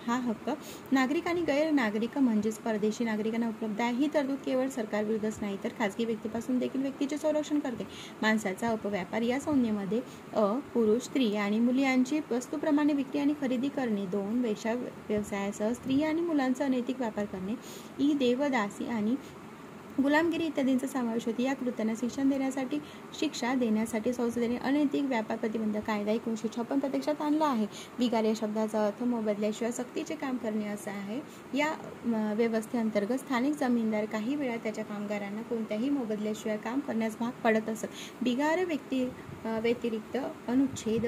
हा हक्क नागरिक आणि गैर नागरिक म्हणजेच परदेशी नागरिकांना उपलब्ध आहे. ही तरतूद केवळ सरकारविरुद्धच नाही तर खाजगी व्यक्तीपासून देखील व्यक्तीचे संरक्षण करते. माणसाचा अपव्यापार या संज्ञेमध्ये पुरुष, स्त्री आणि मुली यांची वस्तूप्रमाणे विक्री आणि खरेदी करणे, 2 वेश्या व्यवसायासह स्त्री आणि मुलांचा अनैतिक व्यापार करणे, देवदासी आणि गुलामगिरी इत्यादींचा समावेश होते. या कृत्यांना शिक्षा देण्यासाठी संसदेने अनैतिक व्यापार प्रतिबंध कायदा 1956 प्रत्यक्षात आणला आहे. बिगार या शब्दाचा अर्थ मोबदल्याशिवाय सक्तीचे काम करणे असा आहे. या व्यवस्थेअंतर्गत स्थानिक जमीनदार काही वेळा त्याच्या कामगारांना कोणत्याही मोबदल्याशिवाय काम करण्यास भाग पडत असत. बिगार व्यतिरिक्त अनुच्छेद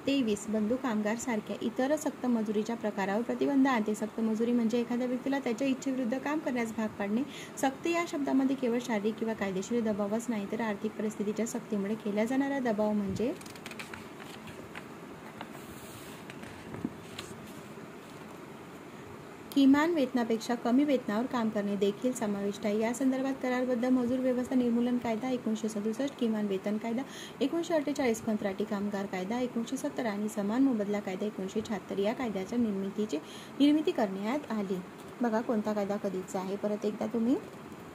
23 बंधू कामगार सारख्या इतर सक्त मजुरीच्या प्रकारावर प्रतिबंध आणते. सक्त मजुरी म्हणजे एखाद्या व्यक्तीला त्याच्या इच्छेविरुद्ध काम करण्यास भाग पाडणे. सक्ती या शब्दामध्ये केवळ शारीरिक किंवा कायदेशीर दबावच नाही तर आर्थिक परिस्थितीच्या सक्तीमुळे केला जाणारा दबाव म्हणजे किमान वेतनापेक्षा कमी वेतनावर काम करणे देखील समाविष्ट आहे. या संदर्भात करारबद्ध मजूर व्यवस्था निर्मूलन कायदा 1967, किमान वेतन कायदा 1948, कंत्राटी कामगार कायदा 1970 आणि समान मोबदला कायदा 1976 या कायद्याच्या निर्मिती करण्यात आली. बघा कोणता कायदा कधीचा आहे. परत एकदा तुम्ही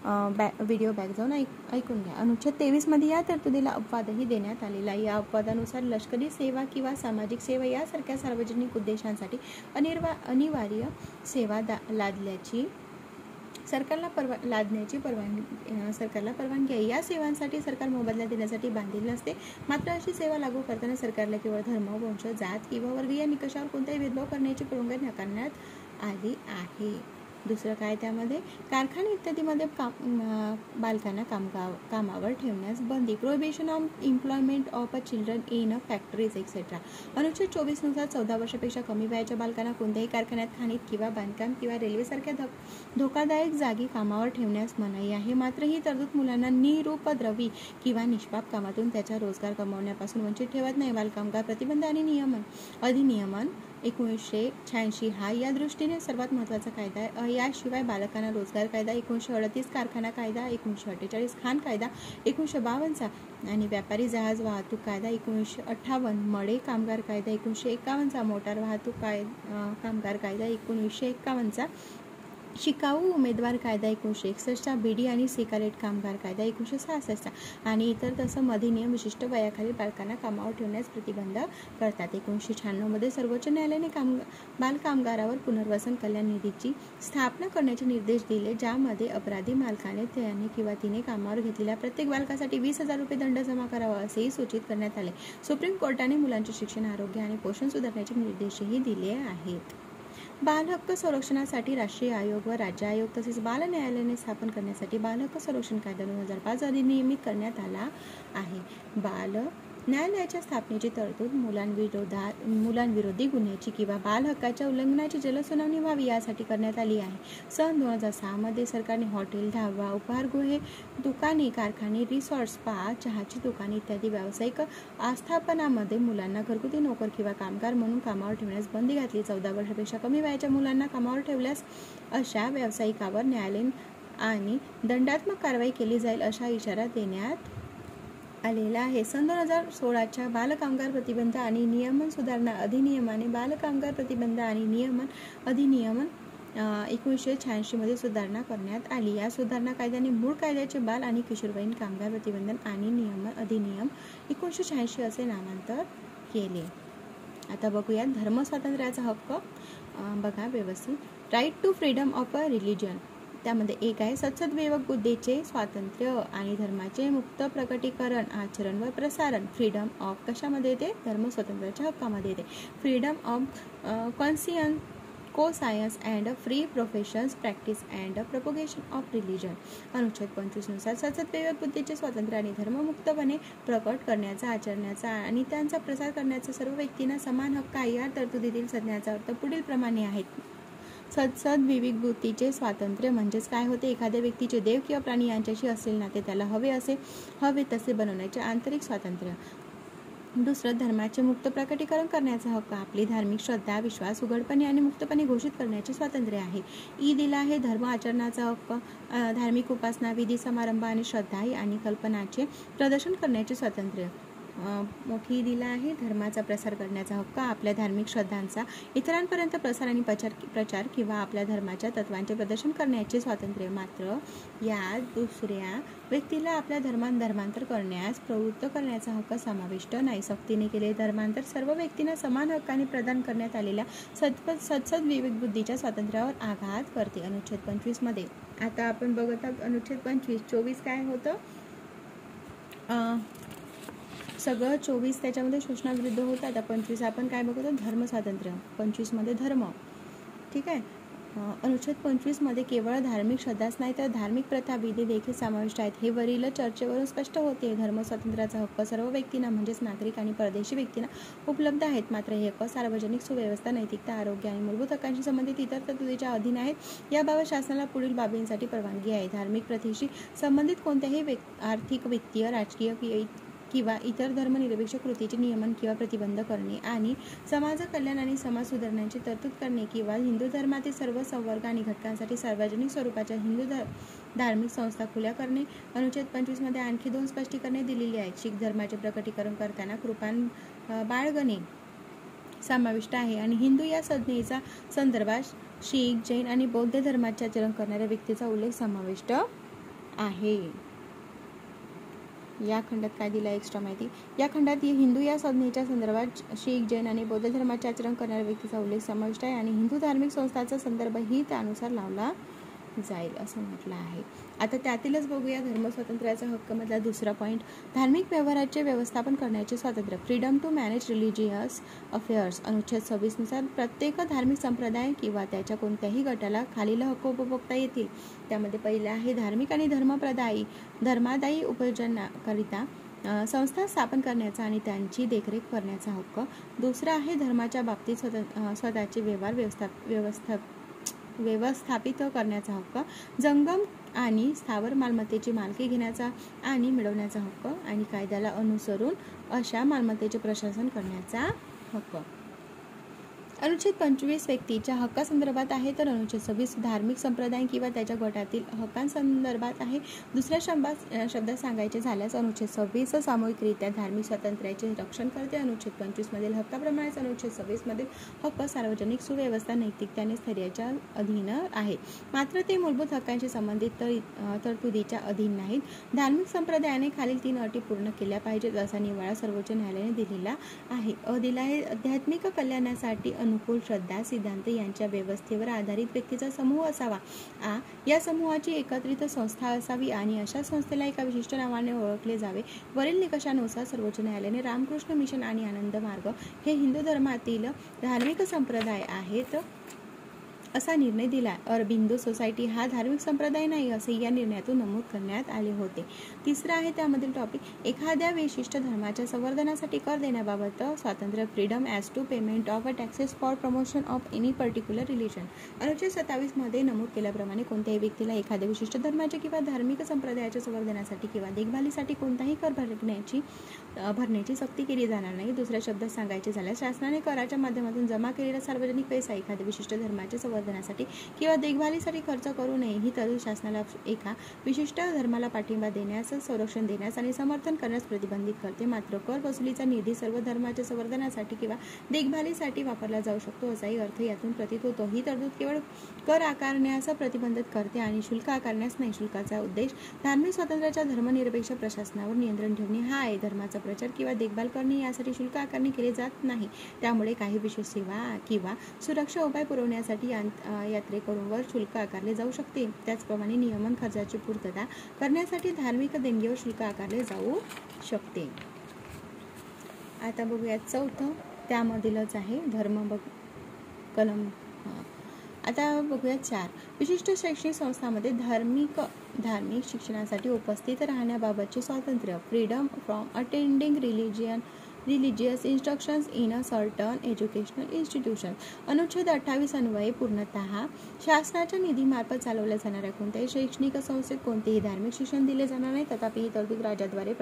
व्हिडिओ बॅक जाऊन ऐकून घ्या. अनुच्छेद 23 मध्ये या तरतुदीला अपवादही देण्यात आलेला आहे. या अपवादानुसार लष्करी सेवा किंवा सामाजिक सेवा यासारख्या सार्वजनिक उद्देशांसाठी अनिवार्य सेवा लादण्याची सरकारला परवानगी आहे. या सेवांसाठी सरकार मोबदला देण्यासाठी बांधील नसते. मात्र अशी सेवा लागू करताना सरकारला केवळ धर्म, वंश, जात किंवा वर्ग या निकषावर कोणताही भेदभाव करण्याची परवानगी नाकारण्यात आली आहे. दुसरं काय त्यामध्ये कारखाने इत्यादीमध्ये बालकांना कामावर ठेवण्यास बंदी. Prohibition of employment of children in factories etcetera. अनुच्छेद 24 नुसार 14 वर्षापेक्षा कमी वयाच्या बालकांना कोणत्याही कारखान्यात, खाणीत किंवा बांधकाम किंवा रेल्वेसारख्या धोकादायक जागी कामावर ठेवण्यास मनाई आहे. मात्र ही तरतूद मुलांना निरुपद्रवी किंवा निष्पाप कामातून त्याचा रोजगार कमावण्यापासून वंचित ठेवत नाही. बालकामगार प्रतिबंध आणि अधिनियमन 1986 हा या दृष्टीने सर्वात महत्त्वाचा कायदा आहे. याशिवाय बालकांना रोजगार कायदा 1938, कारखाना कायदा 1948, खाण कायदा 1952 आणि व्यापारी जहाज वाहतूक कायदा 1958, मडे कामगार कायदा 1951, मोटार वाहतूक कामगार कायदा 1951, शिकाऊ उमेदवार कायदा 1961, बीडी आणि सिगारेट कामगार कायदा 1966 आणि इतर तत्सम अधिनियम विशिष्ट वयाखालील बालकांना कामावर ठेवण्यास प्रतिबंध करतात. 1996 मध्ये सर्वोच्च न्यायालयाने बालकामगारावर पुनर्वसन कल्याण निधीची स्थापना करण्याचे निर्देश दिले, ज्यामध्ये अपराधी मालकाने त्याने किंवा तिने कामावर घेतलेल्या प्रत्येक बालकासाठी 20,000 रुपये दंड जमा करावा असेही सूचित करण्यात आले. सुप्रीम कोर्टाने मुलांचे शिक्षण, आरोग्य आणि पोषण सुधारण्याचे निर्देशही दिले आहेत. बाल हक्क संरक्षणासाठी राष्ट्रीय आयोग व राज्य आयोग तसेच बाल न्यायालयाने स्थापन करण्यासाठी बाल हक्क संरक्षण कायदा 2005 अधिनियमित करण्यात आला आहे. बाल न्यायालयाच्या स्थापनेची तरतूद मुलांविरोधी गुन्ह्याची किंवा बाल हक्काच्या उल्लंघनाची जलद सुनावणी व्हावी यासाठी करण्यात आली आहे. सन 2006 मध्ये सरकारने हॉटेल, ढाबा, उपाहारगृहे, दुकाने, कारखाने, रिसॉर्ट, स्पा, चहाची दुकाने इत्यादी व्यावसायिक आस्थापनांमध्ये मुलांना घरगुती नोकर किंवा कामगार म्हणून कामावर ठेवण्यास बंदी घातली. 14 वर्षापेक्षा कमी वयाच्या मुलांना कामावर ठेवल्यास अशा व्यावसायिकावर न्यायालयीन आणि दंडात्मक कारवाई केली जाईल असा इशारा देण्यात आलेला आहे. सन 2016च्या बालकामगार प्रतिबंध आणि नियमन सुधारणा अधिनियमाने बालकामगार प्रतिबंध आणि नियमन अधिनियम 1986 मध्ये सुधारणा करण्यात आली. या सुधारणा कायद्याने मूळ कायद्याचे बाल आणि किशोरवयीन कामगार प्रतिबंधन आणि नियमन अधिनियम 1986 असे नामांतर केले. आता बघूया धर्म स्वातंत्र्याचा हक्क. बघा व्यवस्थित. Right to freedom of a religion. त्यामध्ये एक आहे सत्सद्विवेक बुद्धीचे स्वातंत्र्य आणि धर्माचे मुक्त प्रकटीकरण, आचरण व प्रसारण. फ्रीडम ऑफ कशामध्ये येते? धर्म स्वातंत्र्याच्या हक्कामध्ये येते. Freedom of conscience and free professions, practice and propagation of religion. अनुच्छेद 25 नुसार सत्सद्विवेक बुद्धीचे स्वातंत्र्य आणि धर्म मुक्तपणे प्रकट करण्याचा, आचरण्याचा आणि त्यांचा प्रसार करण्याचा सर्व व्यक्तींना समान हक्क आहे. या तरतुदीतील संज्ञाचा अर्थ पुढील प्रमाणे आहेत. सदसद विवेक बुद्धीचे स्वातंत्र्य म्हणजेच काय होते? एखाद्या व्यक्तीचे देव किंवा प्राणी यांच्याशी असलेले नाते त्याला हवे तसे बनवण्याचे आंतरिक स्वातंत्र्य. दुसरं, धर्माचे मुक्त प्रकटीकरण करण्याचा हक्क. आपली धार्मिक श्रद्धा विश्वास उघडपणे आणि मुक्तपणे घोषित करण्याचे स्वातंत्र्य आहे. दिला आहे धर्म आचरणाचा हक्क. धार्मिक उपासना विधी समारंभ आणि श्रद्धा आणि कल्पनाचे प्रदर्शन करण्याचे स्वातंत्र्य. मोठी दिला आहे धर्माचा प्रसार करण्याचा हक्क. आपल्या धार्मिक श्रद्धांचा इतरांपर्यंत प्रसार आणि प्रचार किंवा आपल्या धर्माच्या तत्वांचे प्रदर्शन करण्याचे स्वातंत्र्य. मात्र यात दुसऱ्या व्यक्तीला आपल्या धर्मांतर करण्यास प्रवृत्त करण्याचा हक्क समाविष्ट नाही. सक्तीने केले धर्मांतर सर्व व्यक्तींना समान हक्काने प्रदान करण्यात आलेल्या सदसद विवेक बुद्धीच्या स्वातंत्र्यावर आघात करते. अनुच्छेद 25 मध्ये आता आपण बघत आहोत अनुच्छेद 25. 24 काय होतं? सगळं 24 त्याच्यामध्ये शोषणाविरुद्ध होतं. आता 25 आपण काय बघतो? धर्म स्वातंत्र्य. 25 मध्ये धर्म. ठीक आहे. अनुच्छेद 25 मध्ये केवळ धार्मिक श्रद्धाच नाही तर धार्मिक प्रथा विधी देखील समाविष्ट आहेत. हे वरील चर्चेवरून स्पष्ट होते. धर्म स्वातंत्र्याचा हक्क सर्व व्यक्तींना म्हणजेच नागरिक आणि परदेशी व्यक्तींना उपलब्ध आहेत. मात्र हे हक्क सार्वजनिक सुव्यवस्था नैतिकता आरोग्य आणि मूलभूत हक्कांशी संबंधित इतर तरतुदीच्या अधीन आहेत. याबाबत शासनाला पुढील बाबींसाठी परवानगी आहे. धार्मिक प्रथेशी संबंधित कोणत्याही आर्थिक वित्तीय राजकीय किंवा इतर धर्मनिरपेक्ष कृतीचे नियमन किंवा प्रतिबंध करणे आणि समाज कल्याण आणि समाज सुधारण्याची तरतूद करणे किंवा हिंदू धर्मातील सर्व संवर्ग आणि घटकांसाठी सार्वजनिक स्वरूपाच्या हिंदू धार्मिक संस्था खुल्या करणे. अनुच्छेद 25 मध्ये आणखी 2 स्पष्टीकरणे दिलेली आहेत. शीख धर्माचे प्रकटीकरण करताना कृपान बाळगणे समाविष्ट आहे आणि हिंदू या संज्ञेचा संदर्भात शीख जैन आणि बौद्ध धर्माचे आचरण करणाऱ्या व्यक्तीचा उल्लेख समाविष्ट आहे. या खंडात काय दिलं एक्स्ट्रा माहिती? या खंडात हिंदू या संज्ञेच्या संदर्भात शीख जैन आणि बौद्ध धर्माचे आचरण करणाऱ्या व्यक्तीचा उल्लेख समाविष्ट आहे आणि हिंदू धार्मिक संस्थांचा संदर्भही त्यानुसार लावला जाईल असं म्हटलं आहे. आता त्यातीलच बघूया धर्म स्वातंत्र्याचा हक्क मधला दुसरा पॉईंट. धार्मिक व्यवहाराचे व्यवस्थापन करण्याचे स्वातंत्र्य. Freedom to manage religious affairs. अनुच्छेद 26 नुसार प्रत्येक धार्मिक संप्रदाय किंवा त्याच्या कोणत्याही गटाला खालील हक्क उपभोगता येतील. त्यामध्ये पहिला आहे धार्मिक आणि धर्मादायी उपयोजनाकरिता संस्था स्थापन करण्याचा आणि त्यांची देखरेख करण्याचा हक्क. दुसरा आहे धर्माच्या बाबतीत स्वतःचे व्यवहार व्यवस्थापित करण्याचा हक्क. जंगम आणि स्थावर मालमत्तेची मालकी घेण्याचा आणि मिळवण्याचा हक्क आणि कायद्याला अनुसरून अशा मालमत्तेचे प्रशासन करण्याचा हक्क. अनुच्छेद 25 व्यक्तीच्या हक्कासंदर्भात आहे तर अनुच्छेद 26 धार्मिक संप्रदाय किंवा त्याच्या गटातील हक्कांसंदर्भात आहे. दुसऱ्या शब्दात सांगायचे झाल्यास अनुच्छेद 26 सामूहिकरित्या धार्मिक स्वातंत्र्याचे रक्षण करते. अनुच्छेद 25 मधील हक्काप्रमाणेच अनुच्छेद 26 मधील हक्क सार्वजनिक सुव्यवस्था नैतिकता आणि स्थैर्याच्या अधीन आहेत. मात्र ते मूलभूत हक्कांशी संबंधित तरतुदीच्या अधीन नाहीत. धार्मिक संप्रदायाने खालील 3 अटी पूर्ण केल्या पाहिजेत असा निवाडा सर्वोच्च न्यायालयाने दिलेला आहे. दिला आहे आध्यात्मिक कल्याणासाठी अनुकूल श्रद्धा सिद्धांत यांच्या व्यवस्थेवर आधारित व्यक्तीचा समूह असावा. या समूहाची एकत्रित संस्था असावी आणि अशा संस्थेला एका विशिष्ट नावाने ओळखले जावे. वरील निकषानुसार सर्वोच्च न्यायालयाने रामकृष्ण मिशन आणि आनंद मार्ग हे हिंदू धर्मातील धार्मिक संप्रदाय आहेत असा निर्णय दिला. अरबिंदो सोसायटी हा धार्मिक संप्रदाय नाही असे या निर्णयातून नमूद करण्यात आले होते. तिसरा आहे त्यामधील टॉपिक एखाद्या विशिष्ट धर्माच्या संवर्धनासाठी कर देण्याबाबत स्वातंत्र्य. Freedom as to payment of taxes for promotion of any particular religion. अनुच्छेद 27 मध्ये नमूद केल्याप्रमाणे कोणत्याही व्यक्तीला एखाद्या विशिष्ट धर्माच्या किंवा धार्मिक संप्रदायाच्या संवर्धनासाठी किंवा देखभालीसाठी कोणताही कर भरण्याची सक्ती केली जाणार नाही. दुसऱ्या शब्दात सांगायचे झाल्यास शासनाने कराच्या माध्यमातून जमा केलेला सार्वजनिक पैसा एखाद्या विशिष्ट धर्माच्या संवर्धनासाठी किंवा देखभालीसाठी खर्च करू नये. ही तरतूद शासनाला एका विशिष्ट धर्माला पाठिंबा देण्यास संरक्षण देण्यास आणि समर्थन करण्यास प्रतिबंधित करते. मात्र कर वसुलीचा निधी सर्व धर्माच्या संवर्धनासाठी किंवा देखभालीसाठी वापरला जाऊ शकतो असाही अर्थ यातून प्रतीत होतो. ही तरतूद केवळ कर आकारण्यास प्रतिबंधित करते आणि शुल्क आकारण्यास नाही. शुल्काचा उद्देश धार्मिक स्वातंत्र्याच्या धर्मनिरपेक्ष प्रशासनावर नियंत्रण ठेवणे हा आहे. धर्माचा प्रचार किंवा देखभाल करणे यासाठी शुल्क आकारणी केले जात नाही. त्यामुळे काही विशेष सेवा किंवा सुरक्षा उपाय पुरवण्यासाठी यात्रेकरूंवर शुल्क आकारले जाऊ शकते. त्याचप्रमाणे नियमन खर्चाची पूर्तता करण्यासाठी धार्मिक देणगीवर शुल्क आकारले जाऊ शकते. आता बघूया चौथं त्यामधीलच आहे धर्म कलम. आता बघूया 4 विशिष्ट शैक्षणिक संस्थांमध्ये धार्मिक शिक्षणासाठी उपस्थित राहण्याबाबतचे स्वातंत्र्य. Freedom from attending religious instructions in a certain educational institution. अनुच्छेद 28 अन्वये पूर्णतः शासनाच्या निधीमार्फत चालवल्या जाणाऱ्या कोणत्याही शैक्षणिक संस्थेत कोणतेही धार्मिक शिक्षण दिले जाणार नाही. तथापि ही तरतूद राज्याद्वारे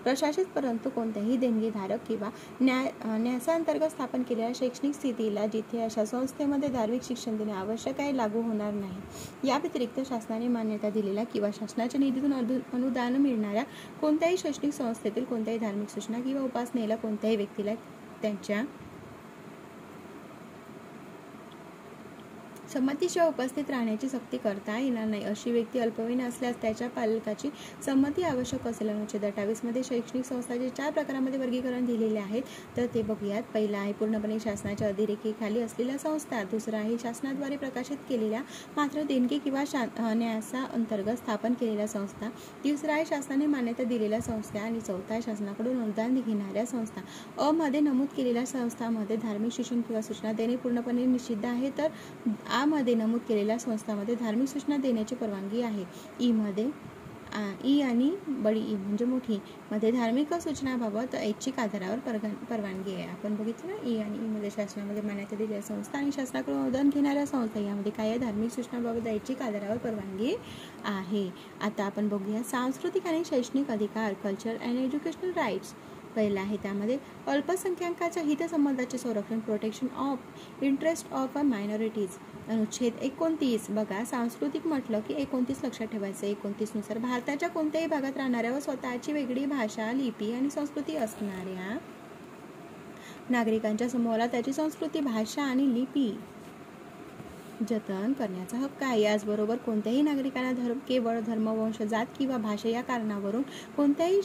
प्रशासित परंतु कोणत्याही देणगीधारक किंवा न्यासाअंतर्गत स्थापन केलेल्या शैक्षणिक स्थितीला जिथे अशा संस्थेमध्ये धार्मिक शिक्षण देणे आवश्यक आहे लागू होणार नाही. या व्यतिरिक्त शासनाने मान्यता दिलेल्या किंवा शासनाच्या निधीतून अनुदान मिळणाऱ्या कोणत्याही शैक्षणिक संस्थेतील कोणत्याही धार्मिक सूचना किंवा उपासनेला कोणत्याही व्यक्तीला त्यांच्या संमतीशिवाय उपस्थित राहण्याची सक्ती करता येणार नाही. अशी व्यक्ती अल्पवयीन असल्यास त्याच्या पालकाची संमती आवश्यक असेल. अनुच्छेद 28 मध्ये शैक्षणिक संस्थांचे 4 प्रकारांमध्ये वर्गीकरण दिलेले आहे. तर ते बघूयात. पहिला आहे पूर्णपणे शासनाच्या अधिरेखेखाली असलेल्या संस्था. दुसरा आहे शासनाद्वारे प्रकाशित केलेल्या मात्र देणगी किंवा न्यासा अंतर्गत स्थापन केलेल्या संस्था. तिसरा आहे शासनाने मान्यता दिलेल्या संस्था. आणि चौथा आहे शासनाकडून अनुदान घेणाऱ्या संस्था. अ मध्ये नमूद केलेल्या संस्थांमध्ये धार्मिक शिक्षण किंवा सूचना देणे पूर्णपणे निषिद्ध आहे. तर मध्ये नमूद केलेल्या संस्थांमध्ये धार्मिक सूचना देण्याची परवानगी आहे. ई आणि बडी ई म्हणजे मोठी मध्ये धार्मिक सूचनाबाबत ऐच्छिक आधारावर परवानगी आहे. आपण बघितलं ना, ई आणि ई मध्ये शासनामध्ये मान्यता दिलेल्या संस्था आणि शासनाकडून अनुदान घेणाऱ्या संस्था यामध्ये काय आहे, धार्मिक सूचनाबाबत ऐच्छिक आधारावर परवानगी आहे. आता आपण बघूया सांस्कृतिक आणि शैक्षणिक अधिकार, कल्चर अँड एज्युकेशनल राईट्स. पहिला आहे त्यामध्ये अल्पसंख्याकाच्या हितसंबंधाचे संरक्षण, protection of interest of minorities. अनुच्छेद 29 बघा, सांस्कृतिक म्हटलं की 29 लक्षात ठेवायचं. 29 नुसार भारताच्या कोणत्याही भागात राहणाऱ्या व स्वतःची वेगळी भाषा, लिपी आणि संस्कृती असणाऱ्या नागरिकांच्या समूहाला त्याची संस्कृती, भाषा आणि लिपी जतन करण्याचा हक्क आहे. याचबरोबर कोणत्याही नागरिकांना केवळ धर्म, वंश, जात किंवा भाषा या कारणावरून कोणत्याही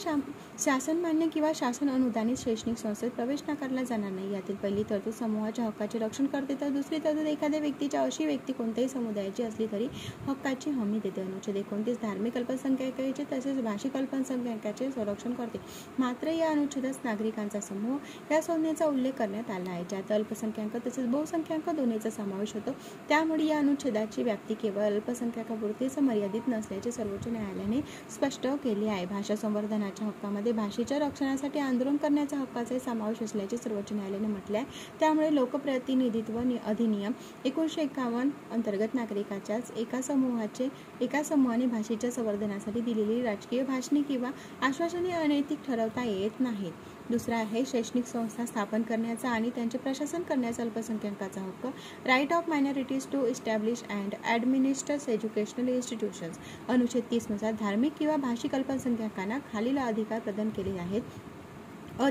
शासन मान्य किंवा शासन अनुदानित शैक्षणिक संस्थेत प्रवेश नाकारला जाणार नाही. यातील पहिली तरतूद समूहाच्या हक्काचे रक्षण करते, तर दुसरी तरतूद एखाद्या व्यक्तीच्या अशी व्यक्ती कोणत्याही समुदायाची असली तरी हक्काची हमी देते. अनुच्छेद 29 धार्मिक अल्पसंख्याकांचे तसेच भाषिक अल्पसंख्याकांचे संरक्षण करते. मात्र या अनुच्छेदात नागरिकांचा समूह या संज्ञेचा उल्लेख करण्यात आला आहे, ज्यात अल्पसंख्याक तसेच बहुसंख्याक दोन्हीचा समावेश होतो. त्यामुळे या अनुच्छेदाची व्याप्ती केवळ अल्पसंख्याकापुरतीच मर्यादित नसल्याचे सर्वोच्च न्यायालयाने स्पष्ट केले आहे. भाषा संवर्धनाच्या हक्कामध्ये भाषेच्या रक्षणासाठी आंदोलन करण्याच्या हक्काचा समावेश असल्याचे सर्वोच्च न्यायालयाने म्हटले आहे. त्यामुळे लोकप्रतिनिधित्व अधिनियम 1951 अंतर्गत नागरिकाच्याच एका समूहाने भाषेच्या संवर्धनासाठी दिलेली राजकीय भाषणे किंवा आश्वासने अनैतिक ठरवता येत नाहीत. दुसरा आहे शैक्षणिक संस्था स्थापन करण्याचा आणि त्यांचे प्रशासन करण्याचा अल्पसंख्याकाचा हक्क, right of minorities to establish and administer educational institutions. अनुच्छेद 30 नुसार धार्मिक किंवा भाषिक अल्पसंख्याकांना खालील अधिकार प्रदान केले आहेत.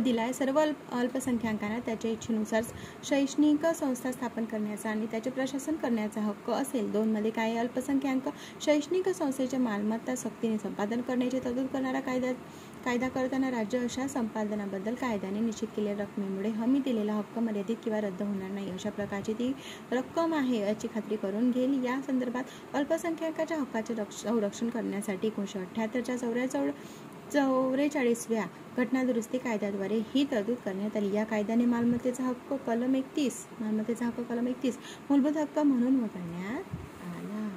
दिलाय सर्व अल्पसंख्याकांना त्याच्या इच्छेनुसार शैक्षणिक संस्था स्थापन करण्याचा आणि त्याचे प्रशासन करण्याचा हक्क असेल. 2 मध्ये काय, अल्पसंख्याक शैक्षणिक संस्थेच्या मालमत्ता सक्तीने संपादन करण्याची तरतूद करणारा कायदा करताना राज्य अशा संपादनाबद्दल कायद्याने निश्चित केलेल्या रकमेमुळे हमी दिलेला हक्क मर्यादित किंवा रद्द होणार नाही. अशा प्रकारची ती रक्कम आहे याची खात्री करून घेईल. या संदर्भात अल्पसंख्याकाच्या हक्काचे संरक्षण करण्यासाठी 1978च्या 44व्या घटनादुरुस्ती कायद्याद्वारे ही तरतूद करण्यात आली. या कायद्याने मालमत्तेचा हक्क कलम 31 मूलभूत हक्क म्हणून वगळण्यात आला.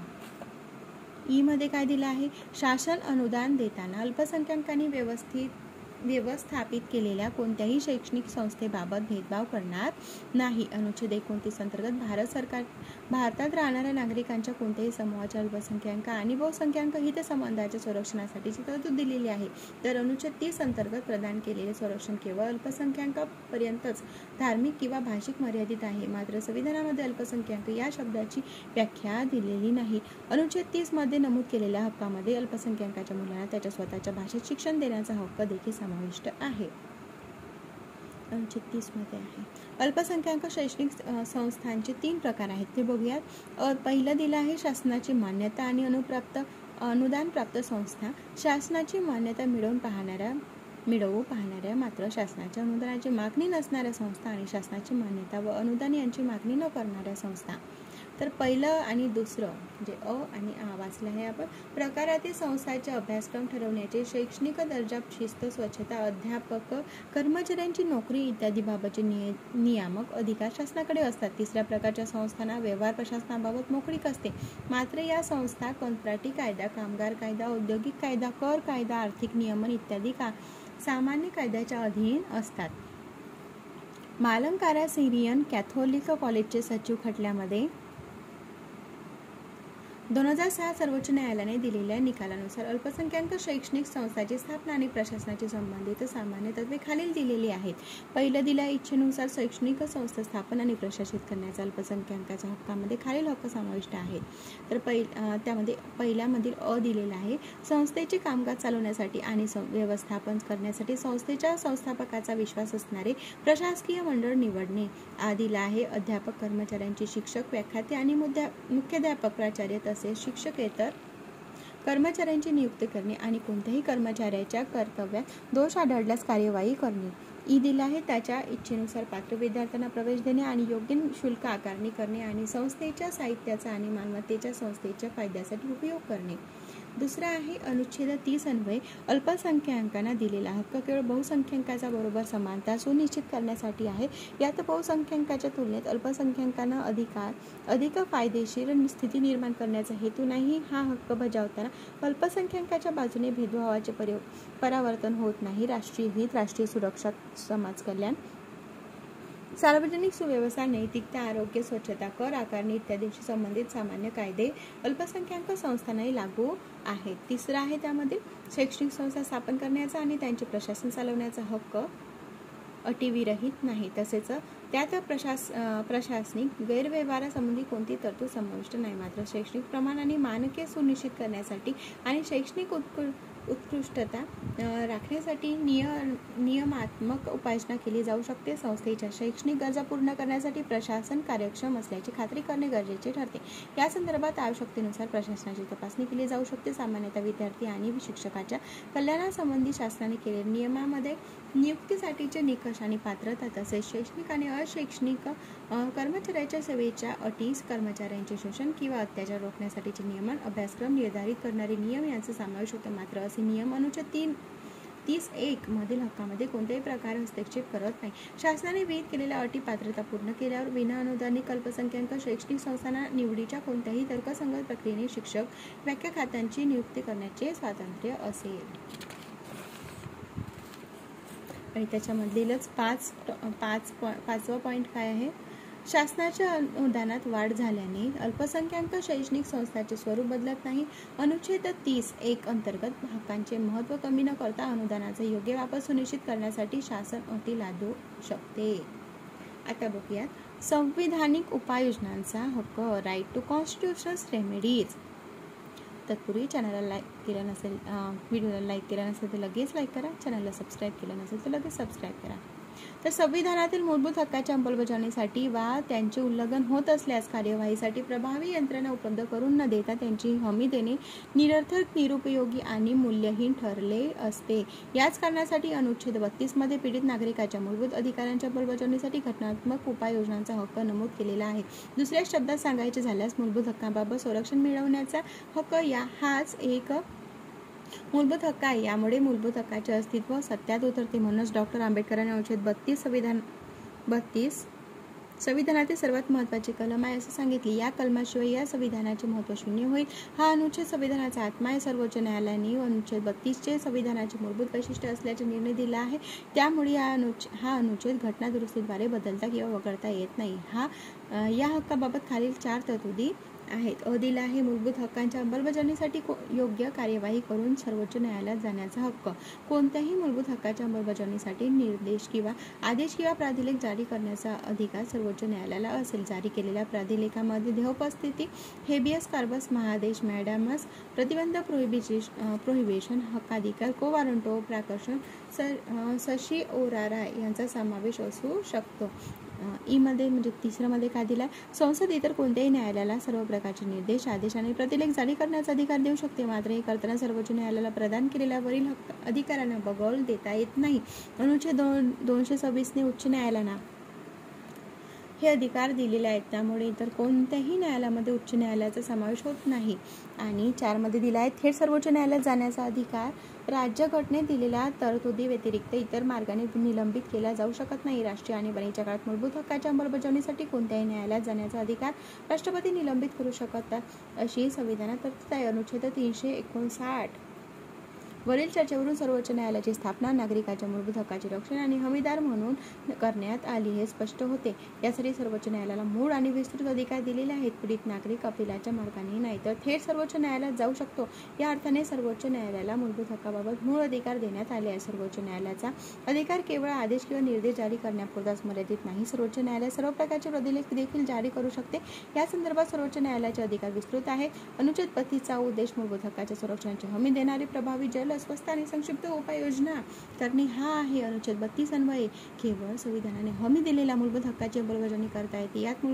ई मध्ये काय दिलं आहे, शासन अनुदान देताना अल्पसंख्याकांनी व्यवस्थापित केलेल्या कोणत्याही शैक्षणिक संस्थेबाबत भेदभाव करणार नाही. अनुच्छेद 29 अंतर्गत भारतात राहणाऱ्या नागरिकांच्या कोणत्याही समूहाच्या अल्पसंख्याक आणि बहुसंख्याक हितसंबंधाच्या संरक्षणासाठीची तरतूद दिलेली आहे. तर अनुच्छेद 30 अंतर्गत प्रदान केलेले संरक्षण केवळ अल्पसंख्याकांपर्यंतच धार्मिक किंवा भाषिक मर्यादित आहे. मात्र संविधानामध्ये अल्पसंख्याक या शब्दाची व्याख्या दिलेली नाही. अनुच्छेद 30 मध्ये नमूद केलेल्या हक्कामध्ये अल्पसंख्याकाच्या मुलांना त्याच्या स्वतःच्या भाषेत शिक्षण देण्याचा हक्क देखील समाविष्ट आहे. अनुच्छेद 30 मध्ये आहे. अल्पसंख्याक शैक्षणिक संस्थांचे 3 प्रकार आहेत, ते बघूयात. पहिलं दिलं आहे शासनाची मान्यता आणि अनुदानप्राप्त संस्था. शासनाची मान्यता मिळवू पाहणाऱ्या मात्र शासनाच्या अनुदानाची मागणी नसणाऱ्या संस्था आणि शासनाची मान्यता व अनुदान यांची मागणी न करणाऱ्या संस्था. तर पहिलं आणि दुसरं म्हणजे अ आणि आ वाचलं आहे आपण. प्रकारातील संस्थांचे अभ्यासक्रम ठरवण्याचे, शैक्षणिक दर्जा, शिस्त, स्वच्छता, अध्यापक कर्मचाऱ्यांची नोकरी इत्यादी बाबतचे नियामक अधिकार शासनाकडे असतात. तिसऱ्या प्रकारच्या संस्थांना व्यवहार प्रशासनाबाबत मोकळीक असते. मात्र या संस्था कंत्राटी कायदा, कामगार कायदा, औद्योगिक कायदा, कर कायदा, आर्थिक नियमन इत्यादी सामान्य कायद्याच्या अधीन असतात. मालंकारा सिरियन कॅथोलिक कॉलेजचे सचिव खटल्यामध्ये 2006 सर्वोच्च न्यायालयाने दिलेल्या निकालानुसार अल्पसंख्याक शैक्षणिक संस्थांची स्थापना आणि प्रशासनाची संबंधित सामान्य तत्त्वे खालील दिलेली आहेत. पहिलं दिल्या इच्छेनुसार शैक्षणिक संस्था स्थापन आणि प्रशासित करण्याचा अल्पसंख्याकाच्या हक्कामध्ये खालील हक्क समाविष्ट आहेत. तर त्यामध्ये पहिल्यामधील अ दिलेला आहे, संस्थेचे कामकाज चालवण्यासाठी आणि व्यवस्थापन करण्यासाठी संस्थेच्या संस्थापकाचा विश्वास असणारे प्रशासकीय मंडळ निवडणे. आ दिला आहे, अध्यापक कर्मचाऱ्यांची शिक्षक, व्याख्याते आणि मुख्याध्यापक, प्राचार्य तसेच शिक्षकेतर कर्मचाऱ्यांची नियुक्ती करणे आणि कोणत्याही कर्मचाऱ्याच्या कर्तव्यात दोष आढळल्यास कार्यवाही करणे. ई दिला आहे, त्याच्या इच्छेनुसार पात्र विद्यार्थ्यांना प्रवेश देणे आणि योग्य शुल्क आकारणी करणे आणि संस्थेच्या साहित्याचा आणि मालमत्तेच्या संस्थेच्या फायद्यासाठी उपयोग करणे. दुसरा आहे अनुच्छेद 30 अन्वये अल्पसंख्याकांना दिलेला हक्क केवळ बहुसंख्याकाच्या बरोबर समानता सुनिश्चित करण्यासाठी आहे. यात बहुसंख्याकाच्या तुलनेत अल्पसंख्याकांना अधिक फायदेशीर स्थिती निर्माण करण्याचा हेतू नाही. हा हक्क बजावताना अल्पसंख्याकाच्या बाजूने भेदभावाचे परावर्तन होत नाही. राष्ट्रीय हित, राष्ट्रीय सुरक्षा, समाज कल्याण, सार्वजनिक सुव्यवस्था, नैतिकता, आरोग्य, स्वच्छता, कर आकारणी इत्यादींशी संबंधित सामान्य कायदे अल्पसंख्याक संस्थांनाही लागू आहेत. तिसरा आहे त्यामध्ये शैक्षणिक संस्था स्थापन करण्याचा आणि त्यांचे प्रशासन चालवण्याचा हक्क अटीविरहित नाही. तसेच त्यात प्रशासनिक गैरव्यवहारासंबंधी कोणती तरतूद समाविष्ट नाही. मात्र शैक्षणिक प्रमाण आणि मानके सुनिश्चित करण्यासाठी आणि शैक्षणिक उत्कृष्टता राखण्यासाठी नियमात्मक उपाययोजना केली जाऊ शकते. संस्थेच्या शैक्षणिक गरजा पूर्ण करण्यासाठी प्रशासन कार्यक्षम असल्याची खात्री करणे गरजेचे ठरते. या संदर्भात आवश्यकतेनुसार प्रशासनाची तपासणी केली जाऊ शकते. सामान्यतः विद्यार्थी आणि शिक्षकाच्या कल्याणासंबंधी शासनाने केलेल्या नियमामध्ये नियुक्तीसाठीचे निकष आणि पात्रता तसेच शैक्षणिक आणि अशैक्षणिक कर्मचाऱ्याच्या सेवेच्या अटी, कर्मचाऱ्यांचे शोषण किंवा अत्याचार रोखण्यासाठीचे नियमन, अभ्यासक्रम निर्धारित करणारे नियम यांचा समावेश होतो. मात्र असे नियम अनुच्छेद 30(1) मधील हक्कामध्ये कोणत्याही प्रकारे हस्तक्षेप करत नाही. शासनाने विहित केलेल्या अटी पात्रता पूर्ण केल्यावर विनाअनुदानित अल्पसंख्याक शैक्षणिक संस्थांना निवडीच्या कोणत्याही तर्कसंगत प्रक्रियेने शिक्षक, व्याख्यात्यांची नियुक्ती करण्याचे स्वातंत्र्य असेल. आणि त्याच्यामधीलच पाचवा पॉईंट काय आहे, शासनाच्या अनुदानात वाढ झाल्याने अल्पसंख्याक शैक्षणिक संस्थांचे स्वरूप बदलत नाही. अनुच्छेद 30(1) अंतर्गत हक्कांचे महत्त्व कमी न करता अनुदानाचा योग्य वापर सुनिश्चित करण्यासाठी शासन अटी लादू शकते. आता बघूयात संविधानिक उपाययोजनांचा हक्क, राईट टू कॉन्स्टिट्यूशनल रेमेडीज. तत्पूर्वी चॅनलला लाईक केलं नसेल, व्हिडिओला लाईक केला नसेल तर लगेच लाईक करा. चॅनलला सबस्क्राईब केलं नसेल तर लगेच सबस्क्राईब करा. तर संविधानातील मूलभूत हक्काच्या अंमलबजावणीसाठी वा त्यांचे उल्लंघन होत असल्यास कार्यवाहीसाठी प्रभावी यंत्रणा उपलब्ध करून न देता त्यांची हमी देणे निरर्थक, निरुपयोगी आणि मूल्यहीन ठरले असते. याच कारणासाठी अनुच्छेद 32 मध्ये पीडित नागरिकाच्या मूलभूत अधिकारांच्या अंमलबजावणीसाठी घटनात्मक उपाययोजनांचा हक्क नमूद केलेला आहे. दुसऱ्या शब्दात सांगायचे झाल्यास मूलभूत हक्कांबाबत संरक्षण मिळवण्याचा हक्क हाच एक मूलभूत हक्क आहे. यामुळे मूलभूत हक्काचे अस्तित्व सत्यात उतरते. म्हणूनच डॉक्टर आंबेडकरांनी अनुच्छेद 32 संविधानातील सर्वात महत्त्वाची कलम आहे असे सांगितले. या कलमाशिवाय या संविधानाचे महत्त्व शून्य होईल. हा अनुच्छेद संविधानाचा आत्मा आहे. सर्वोच्च न्यायालयाने अनुच्छेद 32 संविधानाचे मूलभूत वैशिष्ट्य असल्याचे निर्णय दिला आहे. त्यामुळे हा अनुच्छेद घटना दुरुस्तीद्वारे बदलता किंवा वगळता येत नाही. या हक्काबाबत खालील 4 तरतुदी आहेत. अ दिला आहे, मूलभूत हक्कांच्या अंमलबजावणीसाठी योग्य कार्यवाही करून सर्वोच्च न्यायालयात जाण्याचा हक्क. कोणत्याही मूलभूत हक्काच्या अंमलबजावणीसाठी निर्देश किंवा आदेश किंवा प्राधिलेख जारी करण्याचा अधिकार सर्वोच्च न्यायालयाला असेल. जारी केलेल्या प्राधिलेखामध्ये देहोपस्थिती, हेबियस कार्पस, महाआदेश, मॅडॅमस, प्रतिबंध, प्रोहिबिशन, हक्काधिकार, को वॉरंटो, प्राकर्षण, सर्शिओरारा यांचा समावेश असू शकतो. ई मध्ये म्हणजे तिसऱ्यामध्ये काय दिला, संसद इतर कोणत्याही न्यायालयाला सर्व प्रकारचे निर्देश, आदेश आणि प्रतिलेख जारी करण्याचा अधिकार देऊ शकते. मात्र हे करताना सर्वोच्च न्यायालयाला प्रदान केलेल्या वरील अधिकारांना बगौल देता येत नाही. अनुच्छेद 226 ने उच्च न्यायालयाला हे अधिकार दिलेले आहेत. त्यामुळे इतर कोणत्याही न्यायालयामध्ये उच्च न्यायालयाचा समावेश होत नाही. आणि 4 मध्ये दिला आहे, थेट सर्वोच्च न्यायालयात जाण्याचा अधिकार राज्यघटनेत दिलेल्या तरतुदी व्यतिरिक्त इतर मार्गाने निलंबित केला जाऊ शकत नाही. राष्ट्रीय आणीबाणीच्या काळात मूलभूत हक्काच्या अंमलबजावणीसाठी कोणत्याही न्यायालयात जाण्याचा अधिकार राष्ट्रपती निलंबित करू शकतात अशी संविधानात तरतूद आहे. अनुच्छेद 359 वरील चर्चेवरून सर्वोच्च न्यायालयाची स्थापना नागरिकाच्या मूलभूत हक्काचे रक्षण आणि हमीदार म्हणून करण्यात आली हे स्पष्ट होते. यासाठी सर्वोच्च न्यायालयाला मूळ आणि विस्तृत अधिकार दिलेले आहेत. पीडित नागरिक अपीलाच्या मार्गाने नाही तर थेट सर्वोच्च न्यायालयात जाऊ शकतो. या अर्थाने सर्वोच्च न्यायालयाला मूलभूत हक्काबाबत मूळ अधिकार देण्यात आले आहे. सर्वोच्च न्यायालयाचा अधिकार केवळ आदेश किंवा निर्देश जारी करण्यापुरताच मर्यादित नाही. सर्वोच्च न्यायालय सर्व प्रकारचे प्रतिलेख देखील जारी करू शकते. या संदर्भात सर्वोच्च न्यायालयाचे अधिकार विस्तृत आहेत. अनुच्छेद 32 चा उद्देश मूलभूत हक्काच्या संरक्षणाची हमी देणारी प्रभावी जल स्वस्त आणि संक्षिप्त उपाययोजना करणे हा आहे. अनुच्छेद 32 अन्वये केवळ संविधानाने हमी दिलेल्या मूलभूत हक्काची अंमलबजावणी करता येते. यात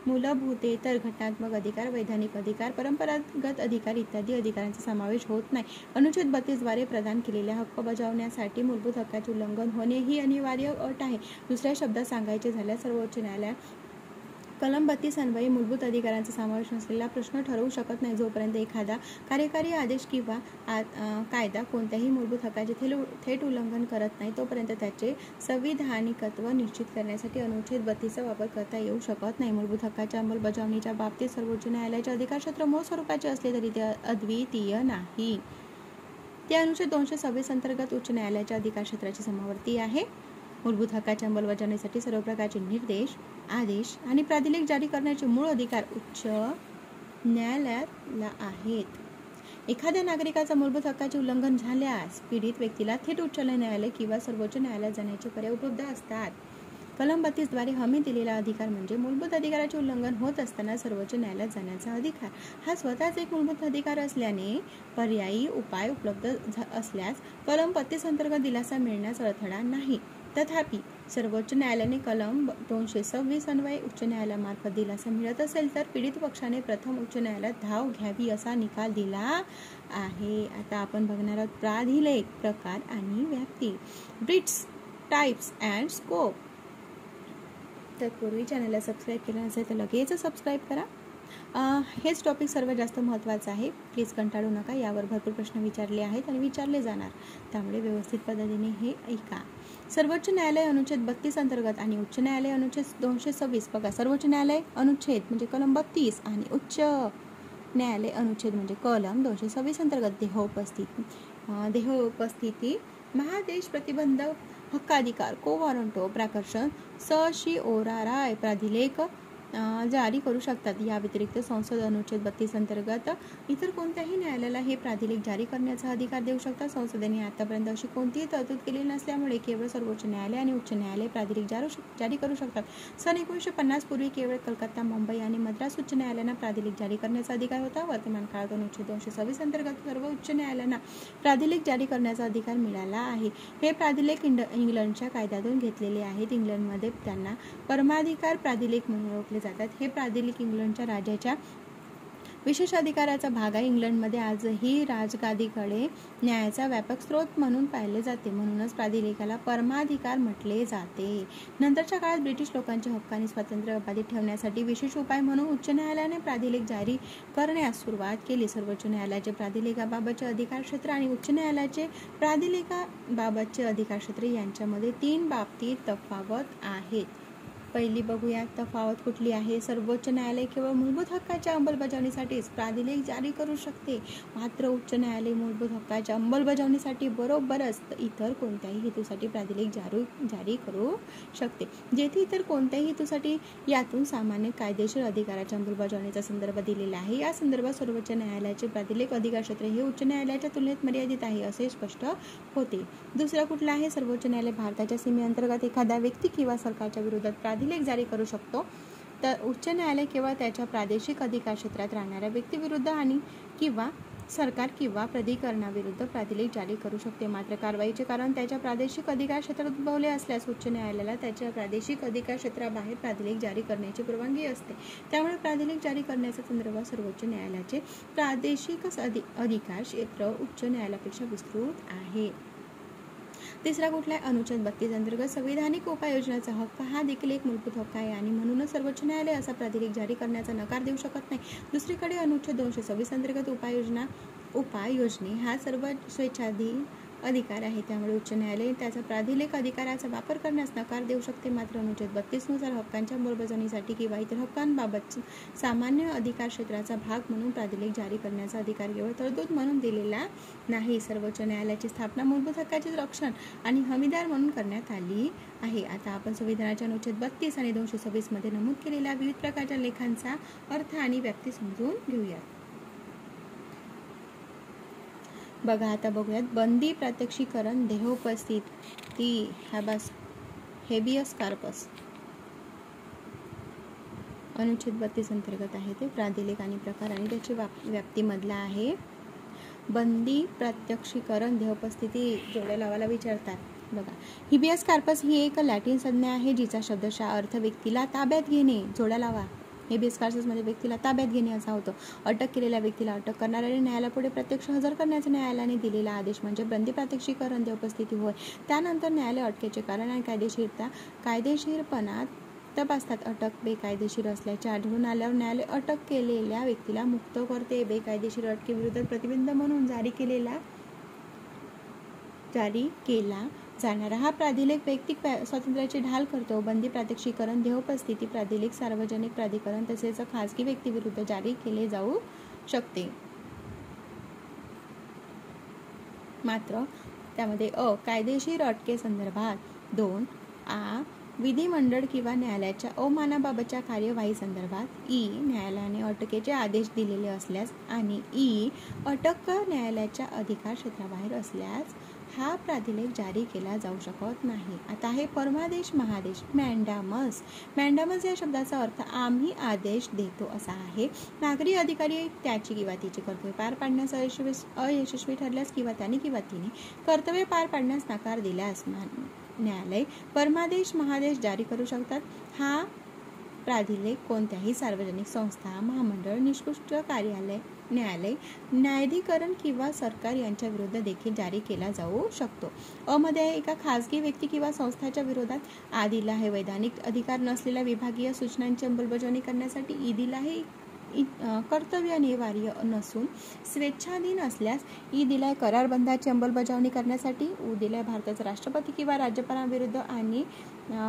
मूलभूतेतर घटनात्मक अधिकार, वैधानिक अधिकार, परंपरागत अधिकार इत्यादी अधिकारांचा समावेश होत नाही. अनुच्छेद 32 द्वारे प्रदान केलेल्या हक्क बजावण्यासाठी मूलभूत हक्काचे उल्लंघन होणे ही अनिवार्य अट आहे. दुसऱ्या शब्दात सांगायचे झाल्यास सर्वोच्च न्यायालय कलम 32 अन्वये मूलभूत अधिकारांचा समावेश नसलेला प्रश्न ठरवू शकत नाही. जोपर्यंत एखादा कार्यकारी आदेश किंवा कायदा कोणत्याही मूलभूत हक्काचे थेट उल्लंघन करत नाही तोपर्यंत त्याचे संविधानिकत्व निश्चित करण्यासाठी अनुच्छेद 32 चा वापर करता येऊ शकत नाही. मूलभूत हक्काच्या अंमलबजावणीच्या बाबतीत सर्वोच्च न्यायालयाचे अधिकारक्षेत्र मूळ स्वरूपाचे असले तरी ते अद्वितीय नाही. ते अनुच्छेद 226 अंतर्गत उच्च न्यायालयाच्या अधिकारक्षेत्राची समवर्ती आहे. मूलभूत हक्काच्या अंमलबजावणीसाठी सर्व प्रकारचे निर्देश, आदेश आणि प्राधिलेख जारी करण्याचे मूळ अधिकार उच्च न्यायालयाला आहेत. एखाद्या नागरिकाचा मूलभूत हक्काचे उल्लंघन झाल्यास पीडित व्यक्तीला थेट उच्च न्यायालय किंवा सर्वोच्च न्यायालयात जाण्याचे पर्याय उपलब्ध असतात. कलम 32 द्वारे हमी दिलेला अधिकार म्हणजे मूलभूत अधिकाराचे उल्लंघन होत असताना सर्वोच्च न्यायालयात जाण्याचा अधिकार. हा स्वतःच एक मूलभूत अधिकार असल्याने पर्यायी उपाय उपलब्ध असल्यास कलम 32 अंतर्गत दिलासा मिळण्यास अडथळा नाही. तथापि सर्वोच्च न्यायालयाने कलम 226 अन्वये उच्च न्यायालयामार्फत दिलासा मिळत असेल तर पीडित पक्षाने प्रथम उच्च न्यायालयात धाव घ्यावी असा निकाल दिला आहे. आता आपण बघणार आहोत प्राधिलेख, प्रकार आणि व्याप्ती. Brits, types and scope. तत्पूर्वी चॅनलला सबस्क्राईब केलं नसेल तर लगेच सबस्क्राईब करा. हेच टॉपिक सर्वात जास्त महत्त्वाचं आहे. प्लीज कंटाळू नका. यावर भरपूर प्रश्न विचारले आहेत आणि विचारले जाणार, त्यामुळे व्यवस्थित पद्धतीने हे ऐका. सर्वोच्च न्यायालय अनुच्छेद 32 अंतर्गत आणि उच्च न्यायालय अनुच्छेद 226. बघा, सर्वोच्च न्यायालय अनुच्छेद म्हणजे कलम 32 आणि उच्च न्यायालय अनुच्छेद म्हणजे कलम 226 अंतर्गत देहोपस्थिती, महादेश प्रतिबंध, हक्काधिकार, को वॉरंटो, प्राकर्षण, सशिओराराय प्राधिलेख जारी करू शकतात. या व्यतिरिक्त संसद अनुच्छेद 32 अंतर्गत इतर कोणत्याही न्यायालयाला हे प्राधिलेख जारी करण्याचा अधिकार देऊ शकतात. संसदेने आतापर्यंत अशी कोणतीही तरतूद केलेली नसल्यामुळे केवळ सर्वोच्च न्यायालय आणि उच्च न्यायालय प्राधिलेख जारी करू शकतात. सन 1950 पूर्वी केवळ कलकत्ता, मुंबई आणि मद्रास उच्च न्यायालयांना प्राधिलेख जारी करण्याचा अधिकार होता. वर्तमान काळात अनुच्छेद 226 अंतर्गत सर्व उच्च न्यायालयांना प्राधिलेख जारी करण्याचा अधिकार मिळाला आहे. हे प्राधिलेख इंग्लंडच्या कायद्यातून घेतलेले आहेत. इंग्लंडमध्ये त्यांना परमाधिकार प्राधिलेख म्हणून ओळखले जातात. हे प्राधिलेख इंग्लंडच्या राजाच्या विशेष अधिकाराचा भाग आहे. इंग्लंडमध्ये आजही राजगादीकडे न्यायाचा व्यापक स्रोत म्हणून पाहिले जाते. म्हणूनच प्राधिलेखाला परमाधिकार म्हटले जाते. नंतरच्या काळात ब्रिटिश लोकांचे हक्क आणि स्वातंत्र्य अबाधित ठेवण्यासाठी विशेष उपाय म्हणून उच्च न्यायालयाने प्राधिलेख जारी करण्यास सुरुवात केली. सर्वोच्च न्यायालयाचे प्राधिलेखाबाबतचे अधिकारक्षेत्र आणि उच्च न्यायालयाचे प्राधिलेखाबाबतचे अधिकारक्षेत्र यांच्यामध्ये 3 बाबतीत तफावत आहेत. पहिली बघूया तफावत कुठली आहे. सर्वोच्च न्यायालय केवळ मूलभूत हक्काच्या अंमलबजावणीसाठीच प्राधिलेख जारी करू शकते. मात्र उच्च न्यायालय मूलभूत हक्काच्या अंमलबजावणीसाठी बरोबरच इतर कोणत्याही हेतूसाठी प्राधिलेख जारी करू शकते. जेथे इतर कोणत्याही हेतूसाठी यातून सामान्य कायदेशीर अधिकाराच्या अंमलबजावणीचा संदर्भ दिलेला आहे. या संदर्भात सर्वोच्च न्यायालयाचे प्राधिलेख अधिकारक्षेत्र हे उच्च न्यायालयाच्या तुलनेत मर्यादित आहे असे स्पष्ट होते. दुसरा कुठला आहे. सर्वोच्च न्यायालय भारताच्या सीमेअंतर्गत एखाद्या व्यक्ती किंवा सरकारच्या विरोधात प्राधिलेख जारी करू शकतो. तर उच्च न्यायालय केवळ त्याच्या प्रादेशिक अधिकार क्षेत्रात राहणाऱ्या व्यक्तीविरुद्ध आणि किंवा सरकार किंवा प्राधिकरणाविरुद्ध प्राधिलेख जारी करू शकते. मात्र कारवाईचे कारण त्याच्या प्रादेशिक अधिकार क्षेत्रात उद्भवले असल्यास उच्च न्यायालयाला त्याच्या प्रादेशिक अधिकार क्षेत्राबाहेर प्राधिलेख जारी करण्याची परवानगी असते. त्यामुळे प्राधिलेख जारी करण्याच्या संदर्भात सर्वोच्च न्यायालयाचे प्रादेशिक अधिकार क्षेत्र उच्च न्यायालयापेक्षा विस्तृत आहे. तिसरा कुठला आहे. अनुच्छेद 32 अंतर्गत संविधानिक उपाययोजनाचा हक्क हा देखील एक मूलभूत हक्क आहे आणि म्हणूनच सर्वोच्च न्यायालय असा प्राधिलेख जारी करण्याचा नकार देऊ शकत नाही. दुसरीकडे अनुच्छेद 226 अंतर्गत उपाययोजने हा सर्व स्वेच्छाधीन अधिकार आहे. त्यामुळे उच्च न्यायालय त्याचा प्राधिलेख अधिकाराचा वापर करण्यास नकार देऊ शकते. मात्र अनुच्छेद 32 नुसार हक्कांच्या अंमलबजावणीसाठी किंवा इतर हक्कांबाबत सामान्य अधिकार क्षेत्राचा भाग म्हणून प्राधिलेख जारी करण्याचा अधिकार केवळ तरतूद म्हणून दिलेला नाही. सर्वोच्च न्यायालयाची स्थापना मूलभूत हक्काचे रक्षण आणि हमीदार म्हणून करण्यात आली आहे. आता आपण संविधानाच्या अनुच्छेद 32 आणि 226 मध्ये नमूद केलेल्या विविध प्रकारच्या लेखांचा अर्थ आणि व्याप्ती समजून घेऊयात. बघा, आता बघूयात. बंदी, प्रत्यक्षीकरण, देहोपस्थिती, हेबियस कार्पस अनुच्छेद 32 अंतर्गत आहे. ते प्राधिलेख आणि प्रकार आणि त्याची व्याप्तीमधला आहे. बंदी, प्रत्यक्षीकरण, देहोपस्थिती जोड्या लावायला विचारतात. बघा, हिबियस कार्पस ही एक लॅटिन संज्ञा आहे जिचा शब्दशः अर्थ व्यक्तीला ताब्यात घेणे. जोड्या लावा. हेबियस कार्पस मध्ये व्यक्तीला ताब्यात घेणे असा होतो. अटक केलेल्या व्यक्तीला अटक करणाऱ्याने न्यायालयापुढे प्रत्यक्ष हजर करण्याचा न्यायालयाने दिलेला आदेश म्हणजे बंदी, प्रत्यक्षीकरण, देहोपस्थिती होय. त्यानंतर न्यायालय अटकेचे कारण आणि कायदेशीरपणा तपासतात. अटक बेकायदेशीर असल्याचे आढळून आल्यावर न्यायालय अटक केलेल्या व्यक्तीला मुक्त करते. बेकायदेशीर अटकेविरुद्ध प्रतिबंध म्हणून जारी केला जाणारा हा प्राधिलेख वैयक्तिक स्वातंत्र्याची ढाल करतो. बंदी, प्रत्यक्षीकरण, देहोपस्थिती प्राधिलेख सार्वजनिक प्राधिकरण तसेच खासगी व्यक्तीविरुद्ध जारी केले जाऊ शकते. मात्र त्यामध्ये कायदेशीर अटकेसंदर्भात 2 विधिमंडळ किंवा न्यायालयाच्या अवमानाबाबतच्या कार्यवाही संदर्भात, न्यायालयाने अटकेचे आदेश दिलेले असल्यास आणि अटक न्यायालयाच्या अधिकार क्षेत्राबाहेर असल्यास हा प्राधिलेख जारी केला जाऊ शकत नाही. आता आहे परमादेश, महादेश. मॅन्डामस या शब्दाचा अर्थ आम्ही आदेश देतो असा आहे. नागरी अधिकारी त्याची किंवा तिची कर्तव्य पार पाडण्यास अयशस्वी ठरल्यास किंवा त्याने किंवा तिने कर्तव्य पार पाडण्यास नकार दिल्यास न्यायालय परमादेश, महादेश जारी करू शकतात. हा प्राधिलेख कोणत्याही सार्वजनिक संस्था, महामंडळ, निष्कृष्ट कार्यालय, न्यायालय, न्यायाधिकरण किंवा सरकार यांच्या विरुद्ध देखील जारी केला जाऊ शकतो. मध्ये एका खासगी व्यक्ती किंवा संस्थाच्या विरोधात दिला आहे. वैधानिक अधिकार नसलेल्या विभागीय सूचनांची अंमलबजावणी करण्यासाठी दिला हे कर्तव्य अनिवार्य नसून स्वेच्छाधीन असल्यास दिलाय करारबंधाची अंमलबजावणी करण्यासाठी. दिलाय भारताचा राष्ट्रपती किंवा राज्यपालांविरुद्ध आणि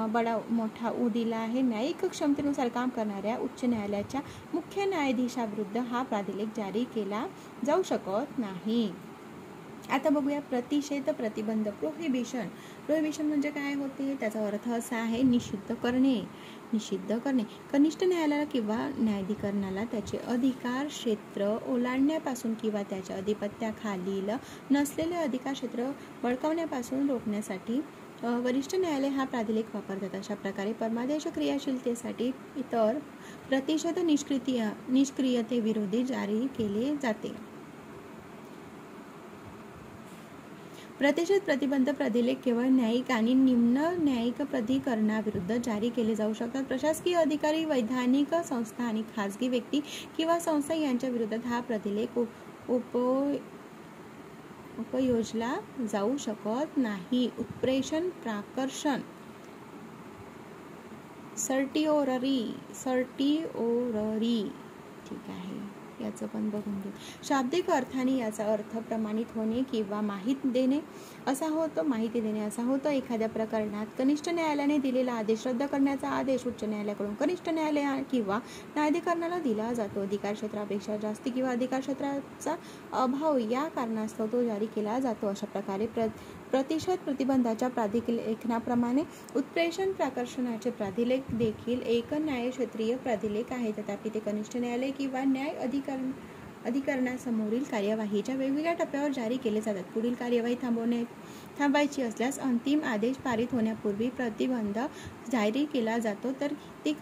बडा मोठा दिला आहे न्यायिक क्षमतेनुसार काम करणाऱ्या उच्च न्यायालयाच्या मुख्य न्यायाधीशाविरुद्ध हा प्राधिलेख जारी केला जाऊ शकत नाही. आता बघूया प्रतिषेध, प्रतिबंध, प्रोहिबिशन म्हणजे काय होते. त्याचा अर्थ असा आहे निषिद्ध करणे. कनिष्ठ न्यायालयाला किंवा न्यायाधिकरणाला त्याचे अधिकार क्षेत्र ओलांडण्यापासून किंवा त्याच्या अधिपत्याखालील नसलेले अधिकार क्षेत्र बळकावण्यापासून रोखण्यासाठी वरिष्ठ न्यायालय हा प्राधिलेख वापरतात. अशा प्रकारे परमादेश क्रियाशीलतेसाठी इतर प्रतिषेध निष्क्रियतेविरोधी जारी केले जाते. प्रतिषेध, प्रतिबंध प्राधिलेख केवळ न्यायिक आणि निम्न न्यायिक प्राधिकरणाविरुद्ध जारी केले जाऊ शकतात. प्रशासकीय अधिकारी, वैधानिक संस्था आणि खासगी व्यक्ती किंवा संस्था यांच्या विरोधात हा प्राधिलेख उपयोजला जाऊ शकत नाही. उत्प्रेषण, प्राकर्षण, सर्टिओररी. ठीक आहे, याचं पण बघून घेऊ. शाब्दिक अर्थाने याचा अर्थ प्रमाणित होणे किंवा माहिती देणे असा होतो. एखाद्या प्रकरणात कनिष्ठ न्यायालयाने दिलेला आदेश रद्द करण्याचा आदेश उच्च न्यायालयाकडून कनिष्ठ न्यायालय किंवा न्यायाधिकरणाला दिला जातो. अधिकार क्षेत्रापेक्षा जास्त किंवा अधिकार क्षेत्राचा अभाव या कारणास्तव तो जारी केला जातो. अशा प्रकारे प्रतिषेध, प्रतिबंधाच्या प्राधिलेखाप्रमाणे उत्प्रेषण, प्राकर्षणाचे प्राधिलेख देखील एक न्यायक्षेत्रीय प्राधिलेख आहे. तथापि ते कनिष्ठ न्यायालय किंवा न्याय अधिकरणासमोरील कार्यवाहीच्या वेगवेगळ्या टप्प्यावर जारी केले जातात. पुढील कार्यवाही थांबायची असल्यास अंतिम आदेश पारित होण्यापूर्वी प्रतिबंध जारी केला जातो. तर ती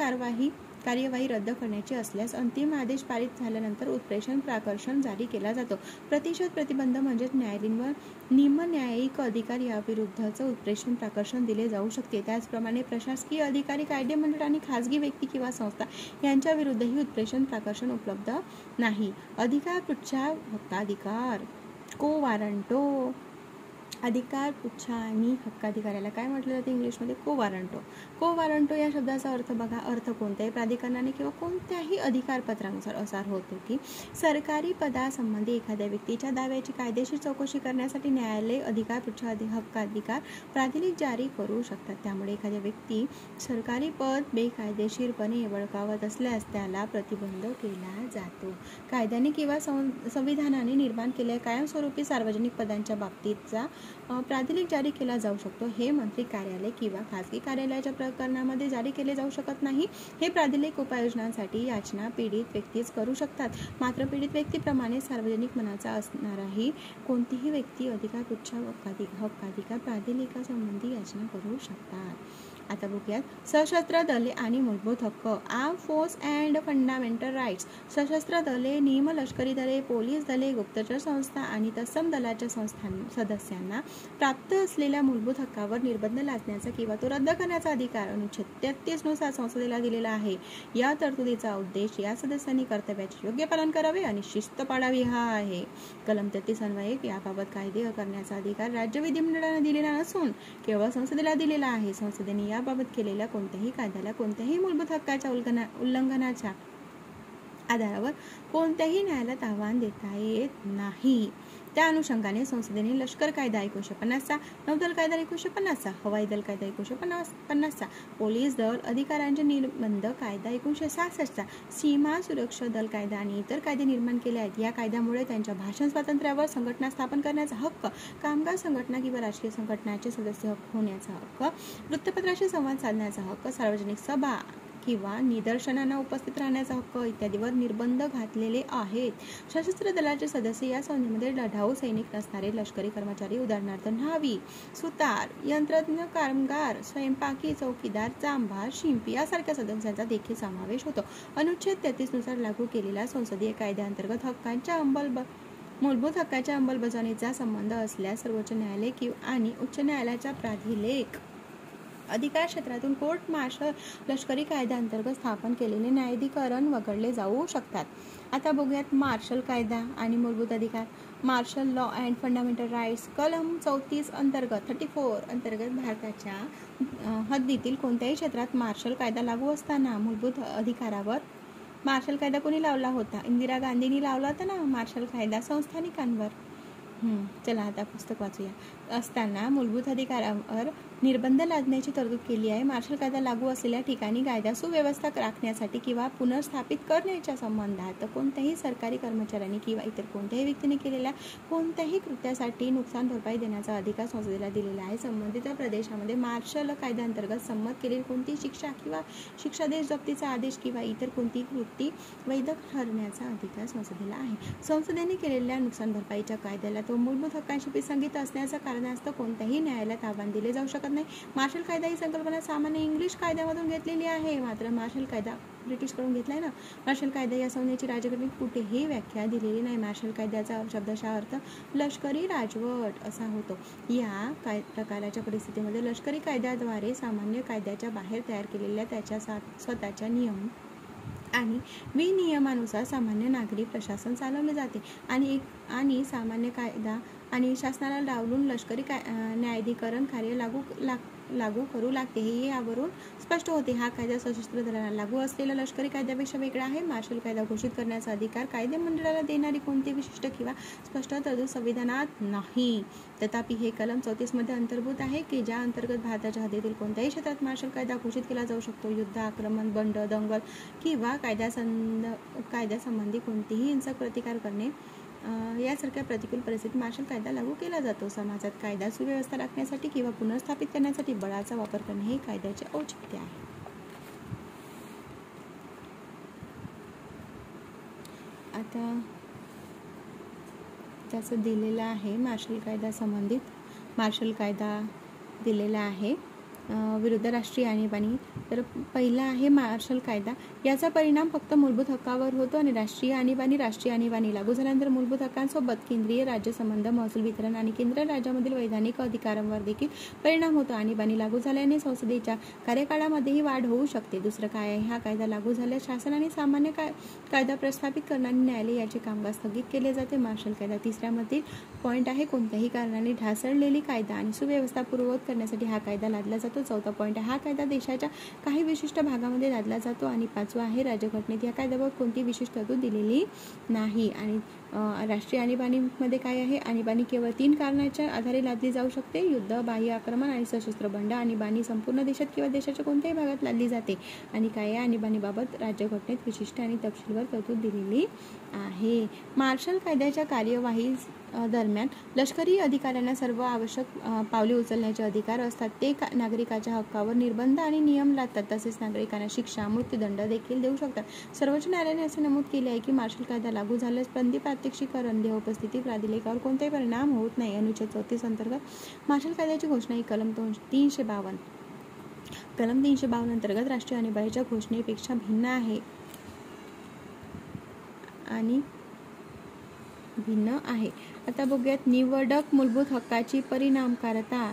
कार्यवाही रद्द करण्याची असल्यास अंतिम आदेश पारित झाल्यानंतर उत्प्रेषण, प्राकर्षण जारी केला जातो. प्रतिषेध, प्रतिबंध म्हणजेच न्यायालयीन व निम्न न्यायिक अधिकार याविरुद्धच उत्प्रेषण, प्राकर्षण दिले जाऊ शकते. त्याचप्रमाणे प्रशासकीय अधिकारी, कायदेमंडळ आणि खासगी व्यक्ती किंवा संस्था यांच्या विरुद्धही उत्प्रेषण, प्राकर्षण उपलब्ध नाही. अधिकार, पुढच्या हक्काधिकार, को वारंटो, अधिकार, पुच्छा आणि हक्काधिकाऱ्याला काय म्हटलं जाते इंग्लिशमध्ये? को वॉरंटो या शब्दाचा अर्थ बघा. अर्थ कोणत्याही प्राधिकरणाने किंवा कोणत्याही अधिकारपत्रानुसार असा होतो की सरकारी पदासंबंधी एखाद्या व्यक्तीच्या दाव्याची कायदेशीर चौकशी करण्यासाठी न्यायालय अधिकार, पुच्छा, हक्काधिकार, प्राधिलिक जारी करू शकतात. त्यामुळे एखाद्या व्यक्ती सरकारी पद बेकायदेशीरपणे बळकावत असल्यास त्याला प्रतिबंध केला जातो. कायद्याने किंवा संविधानाने निर्माण केलेल्या कायमस्वरूपी सार्वजनिक पदांच्या बाबतीतचा प्राधिलिक जारी केला जाऊ शकतो. हे मंत्री कार्यालय किंवा खासगी कार्यालयाच्या प्रकरणामध्ये जारी केले जाऊ शकत नाही. हे प्राधिलिक उपाययोजनांसाठी याचना पीडित व्यक्तीच करू शकतात. मात्र पीडित व्यक्तीप्रमाणे सार्वजनिक मनाचा असणाराही कोणतीही व्यक्ती अधिकार, पुच्छा, हक्काधिकार, प्राधिलिकासंबंधी याचना करू शकतात. आता बघूयात सशस्त्र दले आणि मूलभूत हक्क. Arm force and fundamental rights. सशस्त्र दले, निमलष्करी दले, पोलीस दले, गुप्तचर संस्था आणि तत्सम दलाच्या सदस्यांना प्राप्त असलेल्या मूलभूत हक्कावर निर्बंध लादण्याचा किंवा तो रद्द करण्याचा अधिकार अनुच्छेद 33 नुसार संसदेला दिलेला आहे. या तरतुदीचा उद्देश या सदस्यांनी कर्तव्याचे योग्य पालन करावे आणि शिस्त पाळावी हा आहे. कलम 33 अन्वये याबाबत कायदे करण्याचा अधिकार राज्य विधिमंडळाने दिलेला नसून केवळ संसदेला दिलेला आहे. संसदेने याबाबत केलेल्या कोणत्याही कायद्याला कोणत्याही मूलभूत हक्काच्या उल्लंघनाच्या आधारावर कोणत्याही न्यायालयात आव्हान देता येत नाही. त्या अनुषंगाने संसदेने लष्कर कायदा 1950चा, नौदल कायदा 1950चा, हवाई दल कायदा 1950चा, पोलीस दल अधिकाऱ्यांचे निर्बंध कायदा 1966चा, सीमा सुरक्षा दल कायदा आणि इतर कायदे निर्माण केले आहेत. या कायद्यामुळे त्यांच्या भाषण स्वातंत्र्यावर, संघटना स्थापन करण्याचा हक्क, कामगार संघटना किंवा राजकीय संघटनाचे सदस्य होण्याचा हक्क, वृत्तपत्राशी संवाद साधण्याचा हक्क, सार्वजनिक सभा किंवा निदर्शनांना उपस्थित राहण्याचा हक्क इत्यादीवर निर्बंध घातलेले आहेत. सशस्त्र दलाचे सदस्य या संधीमध्ये लढाऊ सैनिक नसणारे लष्करी कर्मचारी, उदाहरणार्थ न्हावी, सुतार, यंत्रज्ञ, कामगार, स्वयंपाकी, चौकीदार, चांभार, शिंपी यासारख्या सदस्यांचा देखील समावेश होतो. अनुच्छेद 33 नुसार लागू केलेल्या संसदीय कायद्याअंतर्गत मूलभूत हक्काच्या अंमलबजावणीचा संबंध असल्यास सर्वोच्च न्यायालय आणि उच्च न्यायालयाच्या प्राधिलेख अधिकार क्षेत्रातून कोर्ट मार्शल लष्करी कायद्याअंतर्गत स्थापन केलेले न्यायाधिकरण वगळले जाऊ शकतात. आता बघूयात मार्शल कायदा आणि मूलभूत अधिकार. Martial law and fundamental rights. कलम 34 अंतर्गत भारताच्या हद्दीतील कोणत्याही क्षेत्रात मार्शल कायदा लागू असताना मूलभूत अधिकारावर मार्शल कायदा कोणी लावला होता? इंदिरा गांधींनी लावला होता ना मार्शल कायदा संस्थानिकांवर. चला आता पुस्तक वाचूया. असताना मूलभूत अधिकारावर निर्बंध लादण्याची तरतूद केली आहे. मार्शल कायदा लागू असलेल्या ठिकाणी कायदा सुव्यवस्था राखण्यासाठी किंवा पुनर्स्थापित करण्याच्या संबंधात कोणत्याही सरकारी कर्मचाऱ्यांनी किंवा इतर कोणत्याही व्यक्तीने केलेल्या कोणत्याही कृत्यासाठी नुकसान भरपाई देण्याचा अधिकार संसदेला दिलेला आहे. संबंधित प्रदेशामध्ये मार्शल कायद्याअंतर्गत संमत केलेली कोणतीही शिक्षा किंवा शिक्षादेश, जप्तीचा आदेश किंवा इतर कोणतीही कृती वैध ठरण्याचा अधिकार संसदेला आहे. संसदेने केलेल्या नुकसान भरपाईच्या कायद्याला तो मूलभूत हक्कांशी विसंगत असण्याच्या कारणास्तव कोणत्याही न्यायालयात आव्हान दिले जाऊ शकत नाही. मार्शल कायदा ही संकल्पना सामान्य इंग्लिश कायद्यामधून घेतलेली आहे. मात्र मार्शल कायदा ब्रिटिशकडून घेतलाय ना. मार्शल कायदा या संज्ञेची राजघटनेत कुठेही व्याख्या दिलेली नाही. मार्शल कायद्याचा शब्दशः अर्थ लष्करी राजवट असा होतो. या प्रकारच्या परिस्थितीमध्ये लष्करी कायद्याद्वारे सामान्य कायद्याच्या बाहेर तयार केलेल्या त्याच्या स्वतःच्या नियम आणि विनियमानुसार सामान्य नागरी प्रशासन चालवले जाते आणि सामान्य कायदा आणि शासनाला डावलून लष्करी न्यायाधिकरण कार्य लागू करू लागते हे यावरून स्पष्ट होते. हा कायदा सशस्त्र दलाला लागू असलेल्या लष्करी कायद्यापेक्षा वेगळा आहे. मार्शल कायदा घोषित करण्याचा अधिकार कायदेमंडळाला देणारी कोणती विशिष्ट किंवा स्पष्ट तरतूद संविधानात नाही. तथापि हे कलम 34 मध्ये अंतर्भूत आहे की ज्या अंतर्गत भारताच्या हद्दीतील कोणत्याही क्षेत्रात मार्शल कायदा घोषित केला जाऊ शकतो. युद्ध, आक्रमण, बंड, दंगल किंवा कायद्यासंबंधी कोणतीही हिंसक प्रतिकार करणे यासारख्या प्रतिकूल परिस्थितीत मार्शल कायदा लागू केला जातो. समाजात कायदा सुव्यवस्था राखण्यासाठी किंवा पुनर्स्थापित करण्यासाठी बळाचा वापर करणे हे कायद्याचे औचित्य आहे. आता त्याचं दिलेलं आहे मार्शल कायदा संबंधित. मार्शल कायदा दिलेला आहे विरुद्ध राष्ट्रीय आणीबाणी. तर पहिला आहे मार्शल कायदा. याचा परिणाम फक्त मूलभूत हक्कावर होतो आणि राष्ट्रीय आणीबाणी लागू झाल्यानंतर मूलभूत हक्कांसोबत केंद्रीय राज्य संबंध, महसूल वितरण आणि केंद्र राज्यामधील वैधानिक अधिकारांवर देखील परिणाम होतो. आणीबाणी लागू झाल्याने संसदेच्या कार्यकाळामध्येही वाढ होऊ शकते. दुसरं काय आहे, हा कायदा लागू झाल्यास शासनाने सामान्य कायदा प्रस्थापित करणारे न्यायालय याचे कामकाज स्थगित केले जाते. मार्शल कायदा. तिसऱ्यामधील पॉईंट आहे, कोणत्याही कारणाने ढासळलेली कायदा आणि सुव्यवस्था पूर्ववत करण्यासाठी हा कायदा लादला जातो. चौथा पॉईंट आहे, हा कायदा देशाच्या काही विशिष्ट भागामध्ये लादला जातो. आणि पाचवा आहे, राज्यघटनेत या कायद्याबाबत कोणती विशिष्ट तरतूद दिलेली नाही. आणि राष्ट्रीय आणीबाणीमध्ये काय आहे, आणीबाणी केवळ 3 कारणाच्या आधारे लादली जाऊ शकते: युद्ध, बाह्य आक्रमण आणि सशस्त्र बंड. आणीबाणी संपूर्ण देशात किंवा देशाच्या कोणत्याही भागात लादली जाते. आणि काय आहे, आणीबाणीबाबत राज्यघटनेत विशिष्ट आणि तपशीलवार तरतूद दिलेली आहे. मार्शल कायद्याच्या कार्यवाही दरम्यान लष्करी अधिकाऱ्यांना सर्व आवश्यक पावले उचलण्याचे अधिकार असतात. ते नागरिकाच्या हक्कावर निर्बंध आणि नियम लादतात. तसेच नागरिकांना शिक्षा, मृत्यूदंड देखील देऊ शकतात. सर्वोच्च न्यायालयाने असे नमूद केले आहे की मार्शल कायदा लागू झाल्यास बंदी, प्रात्यक्षिकरण, देहोपस्थिती, प्राधिलेखावर कोणताही परिणाम होत नाही. अनुच्छेद 34 अंतर्गत मार्शल कायद्याची घोषणा ही कलम 352 अंतर्गत राष्ट्रीय आणीबाणीच्या घोषणेपेक्षा भिन्न आहे आता बघूयात निवडक मूलभूत हक्काची परिणामकारता.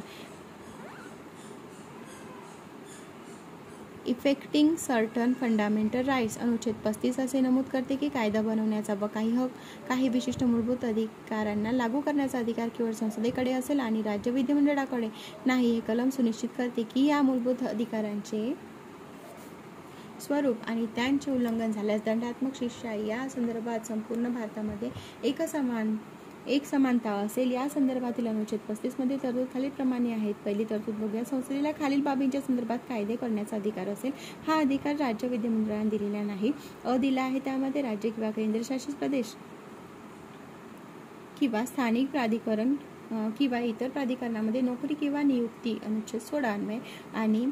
Effecting certain fundamental rights. अनुच्छेद 35 असे नमूद करते की कायदा बनवण्याचा व काही विशिष्ट मूलभूत अधिकारांना लागू करण्याचा अधिकार केवळ संसदेकडे असेल आणि राज्य विधिमंडळाकडे नाही. हे कलम सुनिश्चित करते की या मूलभूत अधिकारांचे स्वरूप आणि त्यांचे उल्लंघन झाल्यास दंडात्मक शिक्षा या संदर्भात संपूर्ण भारतामध्ये एक समानता असेल. या संदर्भातील अनुच्छेद 35 मध्ये तरतूद खालीलप्रमाणे आहेत. पहिली तरतूद बघूया. संसदेला खालील बाबींच्या संदर्भात कायदे करण्याचा अधिकार असेल. हा अधिकार राज्य विधिमंडळाने दिलेला नाही. दिला आहे. त्यामध्ये राज्य किंवा केंद्रशासित प्रदेश किंवा स्थानिक प्राधिकरण किंवा इतर प्राधिकरणामध्ये नोकरी किंवा नियुक्ती, अनुच्छेद 16 अन्वये. आणि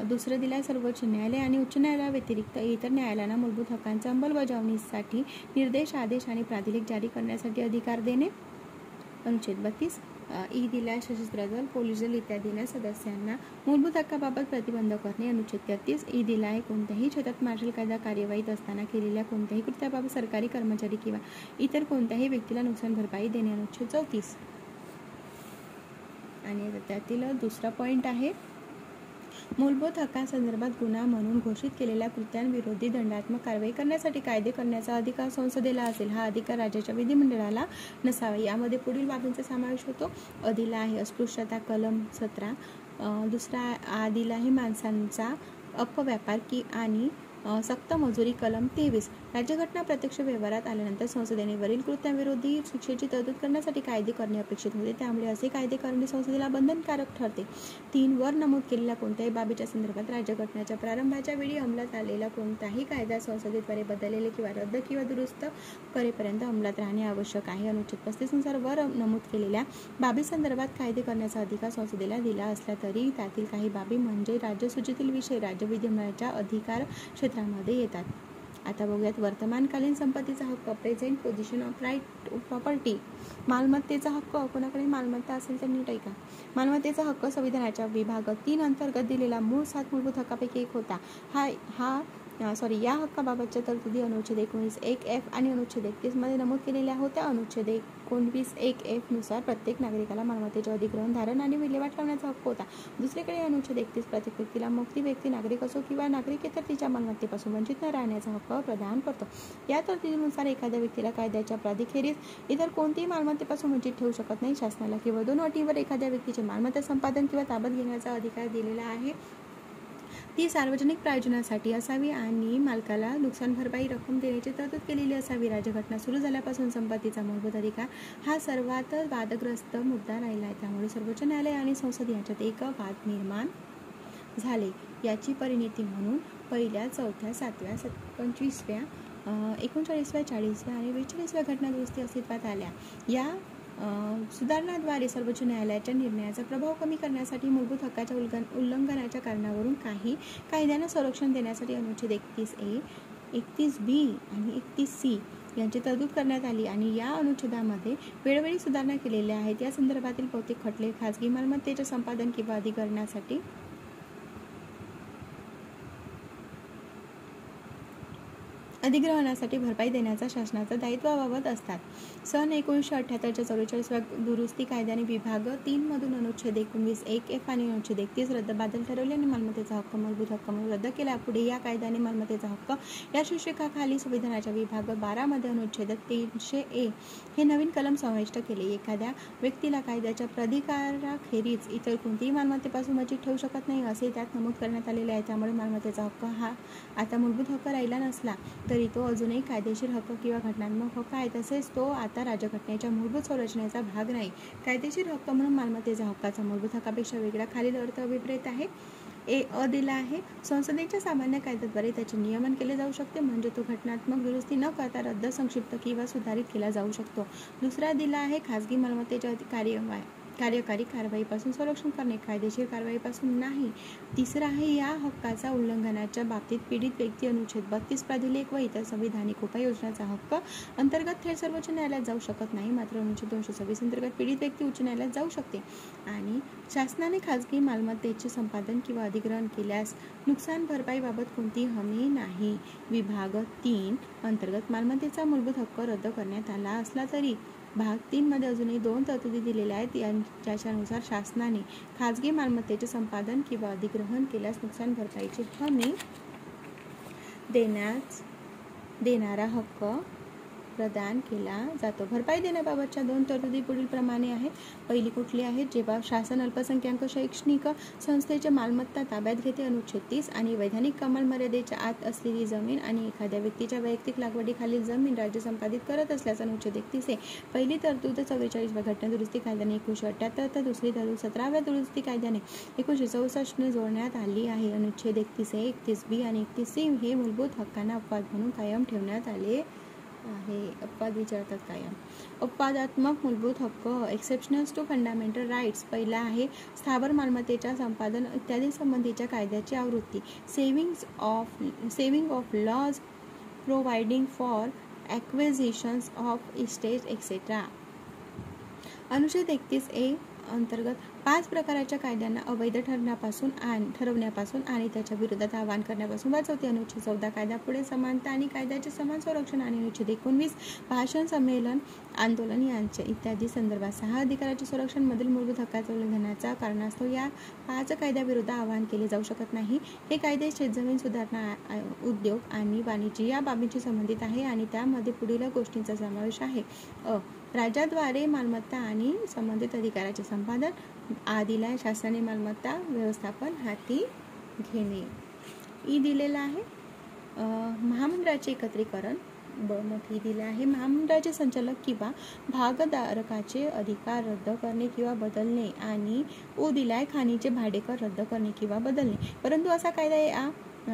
दुसरं दिलं आहे, सर्वोच्च न्यायालय आणि उच्च न्यायालयाव्यतिरिक्त इतर न्यायालयांना मूलभूत हक्कांच्या अंमलबजावणीसाठी निर्देश, आदेश आणि प्राधिलेख जारी करण्यासाठी अधिकार देणे, अनुच्छेद 32. दिला आहे, सशस्त्र दल, पोलीस दल इत्यादींना सदस्यांना मूलभूत हक्काबाबत प्रतिबंध करणे, अनुच्छेद 33. दिला आहे, कोणत्याही क्षेत्रात मार्शल कायदा कार्यवाहीत असताना केलेल्या कोणत्याही कृत्याबाबत सरकारी कर्मचारी किंवा इतर कोणत्याही व्यक्तीला नुकसान भरपाई देणे, अनुच्छेद 34. आणि त्यातील दुसरा पॉईंट आहे, मूलभूत हक्कांसंदर्भात गुन्हा म्हणून घोषित केलेल्या कृत्यांविरोधी दंडात्मक कारवाई करण्यासाठी कायदे करण्याचा अधिकार संसदेला असेल. हा अधिकार राज्याच्या विधिमंडळाला नसावा. यामध्ये पुढील बाबींचा समावेश होतो. दिला आहे अस्पृश्यता, कलम 17. दुसरा दिला आहे माणसांचा अपव्यापार आणि सक्त मजुरी, कलम 23. राज्यघटना प्रत्यक्ष व्यवहारात आल्यानंतर संसदेने वरील कृत्यांविरोधी शिक्षेची तरतूद करण्यासाठी कायदे करणे अपेक्षित होते. त्यामुळे असे कायदे करणे संसदेला बंधनकारक ठरते. 3. वर नमूद केलेल्या कोणत्याही बाबीच्या संदर्भात राज्यघटनेच्या प्रारंभाच्या वेळी अंमलात आलेला कोणताही कायदा संसदेद्वारे बदललेले किंवा रद्द किंवा दुरुस्त करेपर्यंत अंमलात राहणे आवश्यक आहे. अनुच्छेद 35 नुसार वर नमूद केलेल्या बाबीसंदर्भात कायदे करण्याचा अधिकार संसदेला दिला असला तरी त्यातील काही बाबी म्हणजे राज्यसूचीतील विषय राज्य विधिमंडळाच्या अधिकार क्षेत्रामध्ये येतात. आता बघूयात वर्तमानकालीन संपत्तीचा हक्क, present position of right property. मालमत्तेचा हक्क, कोणाकडे मालमत्ता असेल तर नीट ऐका. मालमत्तेचा हक्क संविधानाच्या विभाग 3 अंतर्गत दिलेला मूळ 7 मूलभूत हक्कापैकी एक होता. या हक्काबाबतच्या तरतुदी अनुच्छेद 19(1)(f) आणि अनुच्छेद 31 मध्ये नमूद केलेल्या होत्या. अनुच्छेद 19(1)(f) नुसार प्रत्येक नागरिकाला मालमत्तेचे अधिग्रहण, धारण आणि विल्हेवाट लावण्याचा हक्क होता. दुसरीकडे अनुच्छेद 31 प्रत्येक व्यक्तीला मग ती व्यक्ती नागरिक असो किंवा नागरिकेतर तिच्या मालमत्तेपासून वंचित न राहण्याचा हक्क प्रदान करतो. या तरतुदीनुसार एखाद्या व्यक्तीला कायद्याच्या प्राधिखेरीज इतर कोणतीही मालमत्तेपासून वंचित ठेवू शकत नाही. शासनाला केवळ 2 अटींवर एखाद्या व्यक्तीचे मालमत्ता संपादन किंवा ताब्यात घेण्याचा अधिकार दिलेला आहे. ती सार्वजनिक प्रयोजनासाठी असावी आणि मालकाला नुकसान भरपाई रक्कम देण्याची तरतूद केलेली असावी. राज्यघटना सुरू झाल्यापासून संपत्तीचा मूलभूत अधिकार हा सर्वात वादग्रस्त मुद्दा राहिला आहे. त्यामुळे सर्वोच्च न्यायालय आणि संसद यांच्यात एक वाद निर्माण झाले. याची परिणती म्हणून पहिल्या, 4थ्या, 7व्या, 25व्या, 39व्या, 40व्या आणि 42व्या घटना दुरुस्ती अस्तित्वात आल्या. या सुधारणाद्वारे सर्वोच्च न्यायालयाच्या निर्णयाचा प्रभाव कमी करण्यासाठी मूलभूत हक्काच्या उल्लंघनाच्या कारणावरून काही कायद्यांना संरक्षण देण्यासाठी अनुच्छेद 31(a), 31(b) आणि 31(c) यांची तरतूद करण्यात आली आणि या अनुच्छेदामध्ये वेळोवेळी सुधारणा केलेल्या आहेत. या संदर्भातील बहुतेक खटले खाजगी मालमत्तेच्या संपादन किंवा अधिग्रहणासाठी अधिग्रहणासाठी भरपाई देण्याचा शासनाचा दायित्वाबाबत असतात. सन 1978च्या 44व्या दुरुस्ती कायद्याने विभाग 3 मधून अनुच्छेद 19(1)(f) आणि अनुच्छेद 31 रद्दबातल ठरवल्याने मालमत्तेचा हक्क मूलभूत हक्क म्हणून रद्द केला. पुढे या कायद्याने मालमत्तेचा हक्क या शीर्षकाखाली संविधानाच्या विभाग 12 मध्ये अनुच्छेद 300(a) हे नवीन कलम समाविष्ट केले. एखाद्या व्यक्तीला कायद्याच्या प्राधिकाराखेरीज इतर कोणतीही मालमत्तेपासून वंचित ठेवू शकत नाही असे त्यात नमूद करण्यात आलेले आहे. त्यामुळे मालमत्तेचा हक्क हा आता मूलभूत हक्क राहिला नसला तरी तो अजूनही कायदेशीर हक्क किंवा घटनात्मक हक्क आहे. तसेच तो आता राज्यघटनेच्या मूलभूत संरचनेचा भाग नाही. कायदेशीर हक्क म्हणून मालमत्तेचा हक्काचा मूलभूत हक्कापेक्षा वेगळा खालील अर्थ अभिप्रेत आहे. अ दिला आहे. संसदेच्या सामान्य कायद्याद्वारे त्याचे नियमन केले जाऊ शकते, म्हणजे तो घटनात्मक दुरुस्ती न करता रद्द, संक्षिप्त किंवा सुधारित केला जाऊ शकतो. दुसरा दिला आहे. खाजगी मालमत्तेच्या कार्यकारी कारवाईपासून संरक्षण करणे, कायदेशीर कारवाईपासून नाही. तिसरा आहे. या हक्काचा उल्लंघनाच्या बाबतीत पीडित व्यक्ती अनुच्छेद 32 प्राधिलेख व इतर संविधानिक उपाययोजनांचा हक्क अंतर्गत थेट सर्वोच्च न्यायालयात जाऊ शकत नाही, मात्र अनुच्छेद 226 अंतर्गत पीडित व्यक्ती उच्च न्यायालयात जाऊ शकते. आणि शासनाने खाजगी मालमत्तेचे संपादन किंवा अधिग्रहण केल्यास नुकसान भरपाईबाबत कोणतीही हमी नाही. विभाग 3 अंतर्गत मालमत्तेचा मूलभूत हक्क रद्द करण्यात आला असला तरी भाग 3 मध्ये अजूनही 2 तरतुदी दिलेल्या आहेत, ज्याच्यानुसार शासनाने खाजगी मालमत्तेचे संपादन किंवा अधिग्रहण केल्यास नुकसान भरपाईची हमी देणारा हक्क प्रदान केला जातो. भरपाई देण्याबाबतच्या 2 तरतुदी पुढील प्रमाणे आहेत. पहिली कुठली आहे? जेव्हा शासन अल्पसंख्याक शैक्षणिक संस्थेचे मालमत्ता ताब्यात घेते, अनुच्छेद 30, आणि वैधानिक कमाल मर्यादेच्या आत असलेली जमीन आणि एखाद्या व्यक्तीच्या वैयक्तिक लागवडीखालील जमीन राज्य संपादित करत असल्यास अनुच्छेद 31 पहिली तरतूद 44व्या घटना दुरुस्ती कायद्याने 1978 तर दुसरी तरतूद 17व्या दुरुस्ती कायद्याने 1964 जोडण्यात आली आहे. अनुच्छेद 31A, 31B आणि 31C हे मूलभूत हक्कांना अपवाद म्हणून कायम ठेवण्यात आले आहे. अपवाद विचारतात कायम. अपवादात्मक मूलभूत हक्क, एक्सेप्शन्स टू फंडामेंटल राईट्स. पहिला आहे स्थावर मालमत्तेच्या संपादन इत्यादी संबंधीच्या कायद्याची आवृत्ती. Saving of laws providing for acquisitions of estates etcetera. अनुच्छेद 31A अंतर्गत 5 प्रकारच्या कायद्यांना अवैध ठरवण्यापासून आणि त्याच्या विरोधात आवाहन करण्यापासून वाचवते. अनुच्छेद 14 कायदा पुढे समानता आणि कायद्याचे समान संरक्षण आणि अनुच्छेद 19 भाषण, संमेलन, आंदोलन यांच्या इत्यादी संदर्भात 6 अधिकाराचे संरक्षण मधील मूलभूत हक्काच्या उल्लंघनाच्या कारणास्तव या 5 कायद्याविरुद्ध आवाहन केले जाऊ शकत नाही. हे कायदे शेतजमीन सुधारणा, उद्योग आणि वाणिज्य या बाबींशी संबंधित आहे आणि त्यामध्ये पुढील गोष्टींचा समावेश आहे. राज्याद्वारे मालमत्ता आणि संबंधित अधिकाराचे संपादन. दिला आहे. शासनाने मालमत्ता व्यवस्थापन हाती घेणे. ई दिलेला आहे. महामंडळाचे एकत्रीकरण. मोठी दिले आहे. महामंडळाचे संचालक किंवा भागधारकाचे अधिकार रद्द करणे किंवा बदलणे. आणि ओ दिलाय खाणीचे भाडेकर रद्द करणे किंवा बदलणे. परंतु असा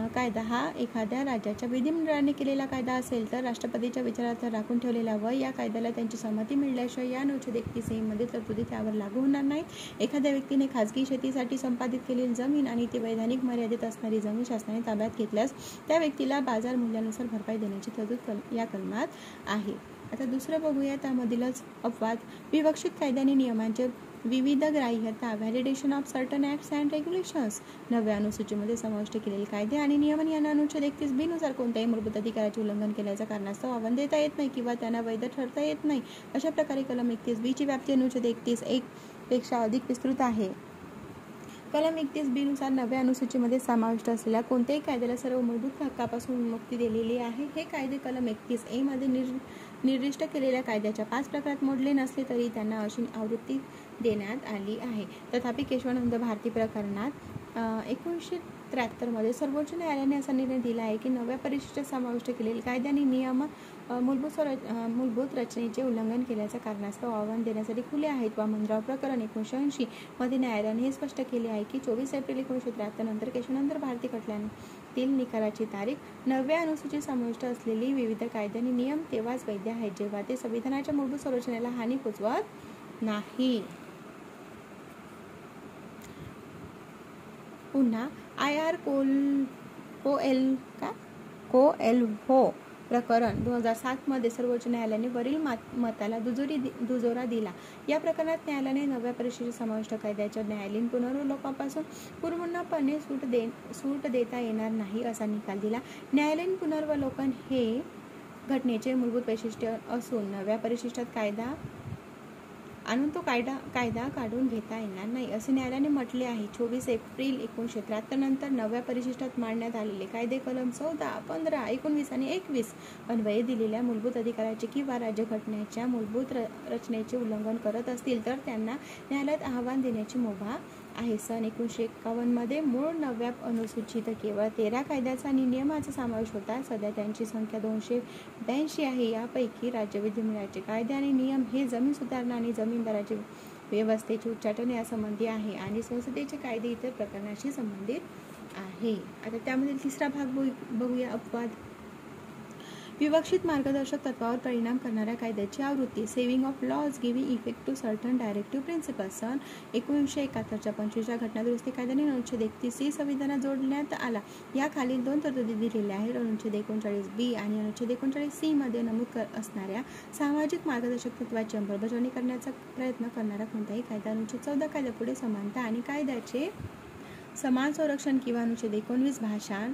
कायदा हा एखाद्या राज्याच्या विधिमंडळाने केलेला कायदा असेल तर राष्ट्रपतीच्या विचारार्थ राखून ठेवलेला व या कायद्याला त्यांची संमती मिळाल्याशिवाय या अनुच्छेद 31 मध्ये तरतुदी त्यावर लागू होणार नाहीत. एखाद्या व्यक्तीने खाजगी शेतीसाठी संपादित केलेली जमीन आणि ती वैधानिक मर्यादेत असणारी जमीन शासनाने ताब्यात घेतल्यास त्या व्यक्तीला बाजार मूल्यानुसार भरपाई देण्याची तरतूद या कलमात आहे. आता दुसरं बघूया. त्यामधीलच अपवाद. विवक्षित कायद्याने नियमांचे विविध ग्राह्यता, validation of certain acts and regulations. 9व्या अनुसूचीमध्ये समाविष्ट केलेले कायदे आणि नियमन यांना अनुच्छेद 31B नुसार कोणत्याही मूलभूत अधिकाराचे उल्लंघन केल्याच्या कारणास्तव आव्हान देता येत नाही किंवा त्यांना वैध ठरता येत नाही. अशा प्रकारे कलम 31B ची व्याप्ती अनुच्छेद 31A पेक्षा अधिक विस्तृत आहे. कलम 31B नुसार 9व्या अनुसूचीमध्ये समाविष्ट असलेल्या कोणत्याही कायद्याला सर्व मूलभूत हक्कापासून मुक्ती दिलेली आहे. हे कायदे कलम 31A मध्ये निर्दिष्ट केलेल्या कायद्याच्या 5 प्रकारात मोडले नसले तरी त्यांना अशी आवृत्ती देण्यात आली आहे. तथापि केशवानंद भारती प्रकरणात 1973 मध्ये सर्वोच्च न्यायालयाने असा निर्णय दिला आहे की 9व्या परिशिष्टात समाविष्ट केलेले कायद्याने नियम मूलभूत रचनेचे उल्लंघन केल्याच्या कारणास्तव आव्हान देण्यासाठी खुले आहेत. वामनराव प्रकरण 1980 मध्ये न्यायालयाने हे स्पष्ट केले आहे की 24 एप्रिल 1973 नंतर केशवानंद भारती खटल्यातील निकालाची तारीख 9व्या अनुसूचीत समाविष्ट असलेली विविध कायदे आणि नियम तेव्हाच वैध आहेत जेव्हा ते संविधानाच्या मूलभूत संरचनेला हानी पोचवत नाही. पुन्हा IR कोएल्हो प्रकरण 2007 मध्ये सर्वोच्च न्यायालयाने वरील मताला दुजोरा दिला. या प्रकरणात न्यायालयाने नव्या परिशिष्ट समाविष्ट कायद्याच्या न्यायालयीन पुनर्वलोकनापासून पूर्णपणे सूट देता येणार नाही असा निकाल दिला. न्यायालयीन पुनर्वलोकन हे घटनेचे मूलभूत वैशिष्ट्य असून नव्या परिशिष्टात कायदा आणून तो कायदा काढून घेता येणार नाही असे न्यायालयाने म्हटले आहे. 24 एप्रिल 1973 नंतर नव्या परिशिष्टात मांडण्यात आलेले कायदे कलम 14, 15, 19 आणि 21 अन्वये दिलेल्या मूलभूत अधिकाराचे किंवा राज्यघटनेच्या मूलभूत रचनेचे उल्लंघन करत असतील तर त्यांना न्यायालयात आव्हान देण्याची मुभा आहे. सन 1951 मध्ये मूळ नव्या अनुसूचित केवळ 13 कायद्याचा आणि नियमाचा समावेश होता. सध्या त्यांची संख्या 282 आहे. यापैकी राज्य विधिमंडळाचे कायदे आणि नियम हे जमीन सुधारणा आणि जमीनदाराची व्यवस्थेचे उच्चाटन यासंबंधी आहे आणि संसदेचे कायदे इतर प्रकरणाशी संबंधित आहे. आता त्यामध्ये तिसरा भाग बघूया, अपवाद. विवक्षित मार्गदर्शक तत्वावर परिणाम करणाऱ्या कायद्याची आवृत्ती. Saving of laws giving effect to certain directive principles. सन 1971च्या 25व्या घटनादुरुस्ती कायद्याने अनुच्छेद 31 संविधानात जोडण्यात आला. या खालील 2 तरतुदी दिलेल्या आहेत. अनुच्छेद 39B आणि अनुच्छेद 39C मध्ये नमूद असणाऱ्या सामाजिक मार्गदर्शक तत्वाची अंमलबजावणी करण्याचा प्रयत्न करणारा कोणताही कायदा. अनुच्छेद 14 कायद्यापुढे समानता आणि कायद्याचे समान संरक्षण किंवा अनुच्छेद 19 भाषण,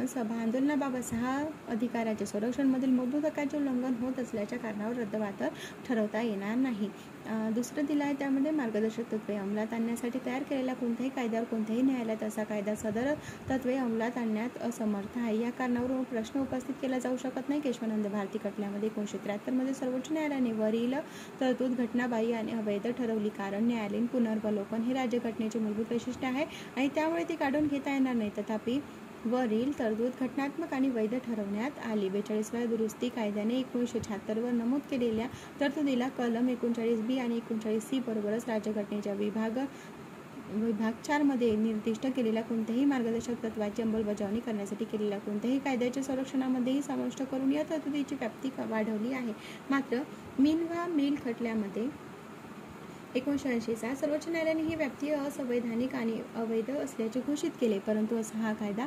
सभा, आंदोलनाबाबत 6 अधिकाराचे संरक्षण मधील मूलभूत हक्काचे उल्लंघन होत असल्याच्या कारणावर रद्दबातल ठरवता येणार नाही. दुसरं दिलं आहे त्यामध्ये मार्गदर्शक तत्वे अंमलात आणण्यासाठी तयार केलेल्या कोणत्याही कायद्यावर कोणत्याही न्यायालयात असा कायदा सदर तत्वे अंमलात आणण्यात असमर्थ आहे. या कारणावरून प्रश्न उपस्थित केला जाऊ शकत नाही. केशवानंद भारती खटल्यामध्ये 1973 मध्ये सर्वोच्च न्यायालयाने वरील तरतूद घटनाबाह्य आणि अवैध ठरवली कारण न्यायालयीन पुनर्वलोकन हे राज्यघटनेचे मूलभूत वैशिष्ट्य आहे आणि त्यामुळे ती काढून घेता येणार नाही. तथापि वरील तरतूद घटनात्मक आणि वैध ठरवण्यात आली. 42व्या दुरुस्ती कायद्याने 1976 वर नमूद केलेल्या तरतुदीला कलम 39B आणि 39C बरोबरच राज्यघटनेच्या विभाग 4 मध्ये निर्दिष्ट केलेल्या कोणत्याही मार्गदर्शक तत्वाची अंमलबजावणी करण्यासाठी केलेल्या कोणत्याही कायद्याच्या संरक्षणामध्येही समाविष्ट करून या तरतुदीची व्याप्ती वाढवली आहे. मात्र मिनवा मिल खटल्यामध्ये 1980चा सर्वोच्च न्यायालयाने ही व्याप्ती असंवैधानिक आणि अवैध असल्याचे घोषित केले. परंतु असा हा कायदा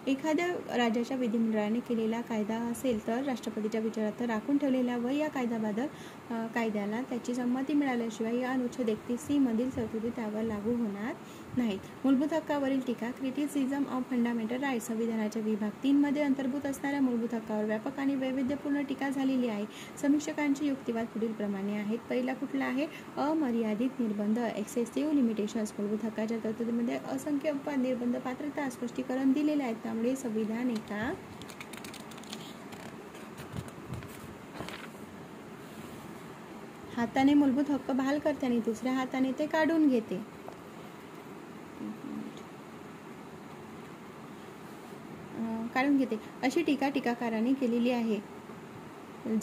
एखाद्या राज्याच्या विधिमंडळाने केलेला कायदा असेल तर राष्ट्रपतीच्या विचारात राखून ठेवलेल्या व या कायद्याला त्याची संमती मिळाल्याशिवाय या अनुच्छेद 31C मधील तरतुदी त्यावर लागू होणार नाहीत. मूलभूत हक्कावरील टीका. Criticism of fundamental rights. संविधानाच्या विभाग 3 मध्ये अंतर्भूत असणाऱ्या मूलभूत हक्कावर व्यापक आणि वैविध्यपूर्ण टीका झालेली आहे. समीक्षकांचे युक्तिवाद पुढील प्रमाणे आहेत. पहिला कुठला आहे? अमर्यादित निर्बंध, एक्सेसिव्ह लिमिटेशन्स. मूलभूत हक्काच्या तरतुदीमध्ये असंख्य अपवाद, निर्बंध, पात्रता, स्पष्टीकरण दिलेले आहेत. त्यामुळे संविधान एका हाताने मूलभूत हक्क बहाल करते आणि दुसऱ्या हाताने ते काढून घेते. अशी टीका टीकाकारांनी केलेली आहे.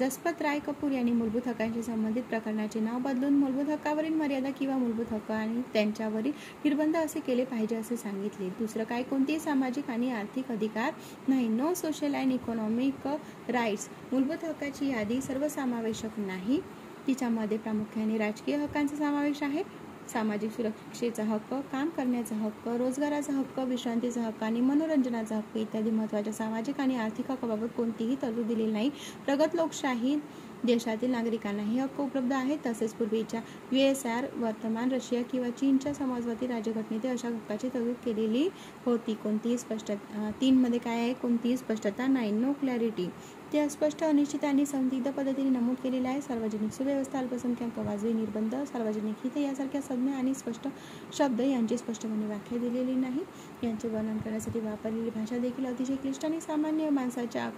जसपत राय कपूर यांनी मूलभूत हक्कांशी संबंधित प्रकरणाचे नाव बदलून मूलभूत हक्कावरील मर्यादा किंवा मूलभूत हक्क आणि त्यांच्यावरील निर्बंध असे केले पाहिजे असे सांगितले. दुसरं काय? कोणतेही सामाजिक आणि आर्थिक अधिकार नाही. No social and economic rights. मूलभूत हक्काची यादी सर्वसमावेशक नाही. तिच्यामध्ये प्रामुख्याने राजकीय हक्कांचा समावेश आहे. सामाजिक सुरक्षेचा हक्क, काम करण्याचा हक्क, रोजगाराचा हक्क, विश्रांतीचा हक्क आणि मनोरंजनाचा हक्क इत्यादी महत्त्वाच्या सामाजिक आणि आर्थिक हक्काबाबत कोणतीही तरतूद दिलेली नाही. प्रगत लोकशाही देशातील नागरिकांना हे हक्क उपलब्ध आहेत. तसेच पूर्वीच्या USSR, वर्तमान रशिया किंवा चीनच्या समाजवादी राज्यघटनेत अशा हक्काची तरतूद केलेली होती. कोणतीही स्पष्टता 3 मध्ये काय आहे? कोणतीही स्पष्टता नाही. No clarity. ते अस्पष्ट, अनिश्चित आणि संदिग्ध पद्धतीने नमूद केलेले आहे. सार्वजनिक सुव्यवस्था, अल्पसंख्याक, वाजवी निर्बंध, सार्वजनिक हित यासारख्या संज्ञा आणि स्पष्ट शब्द यांची स्पष्टपणे व्याख्या दिलेली नाही. यांचे वर्णन करण्यासाठी वापरलेली भाषा देखील अतिशय क्लिष्ट आणि सामान्य माणसाच्या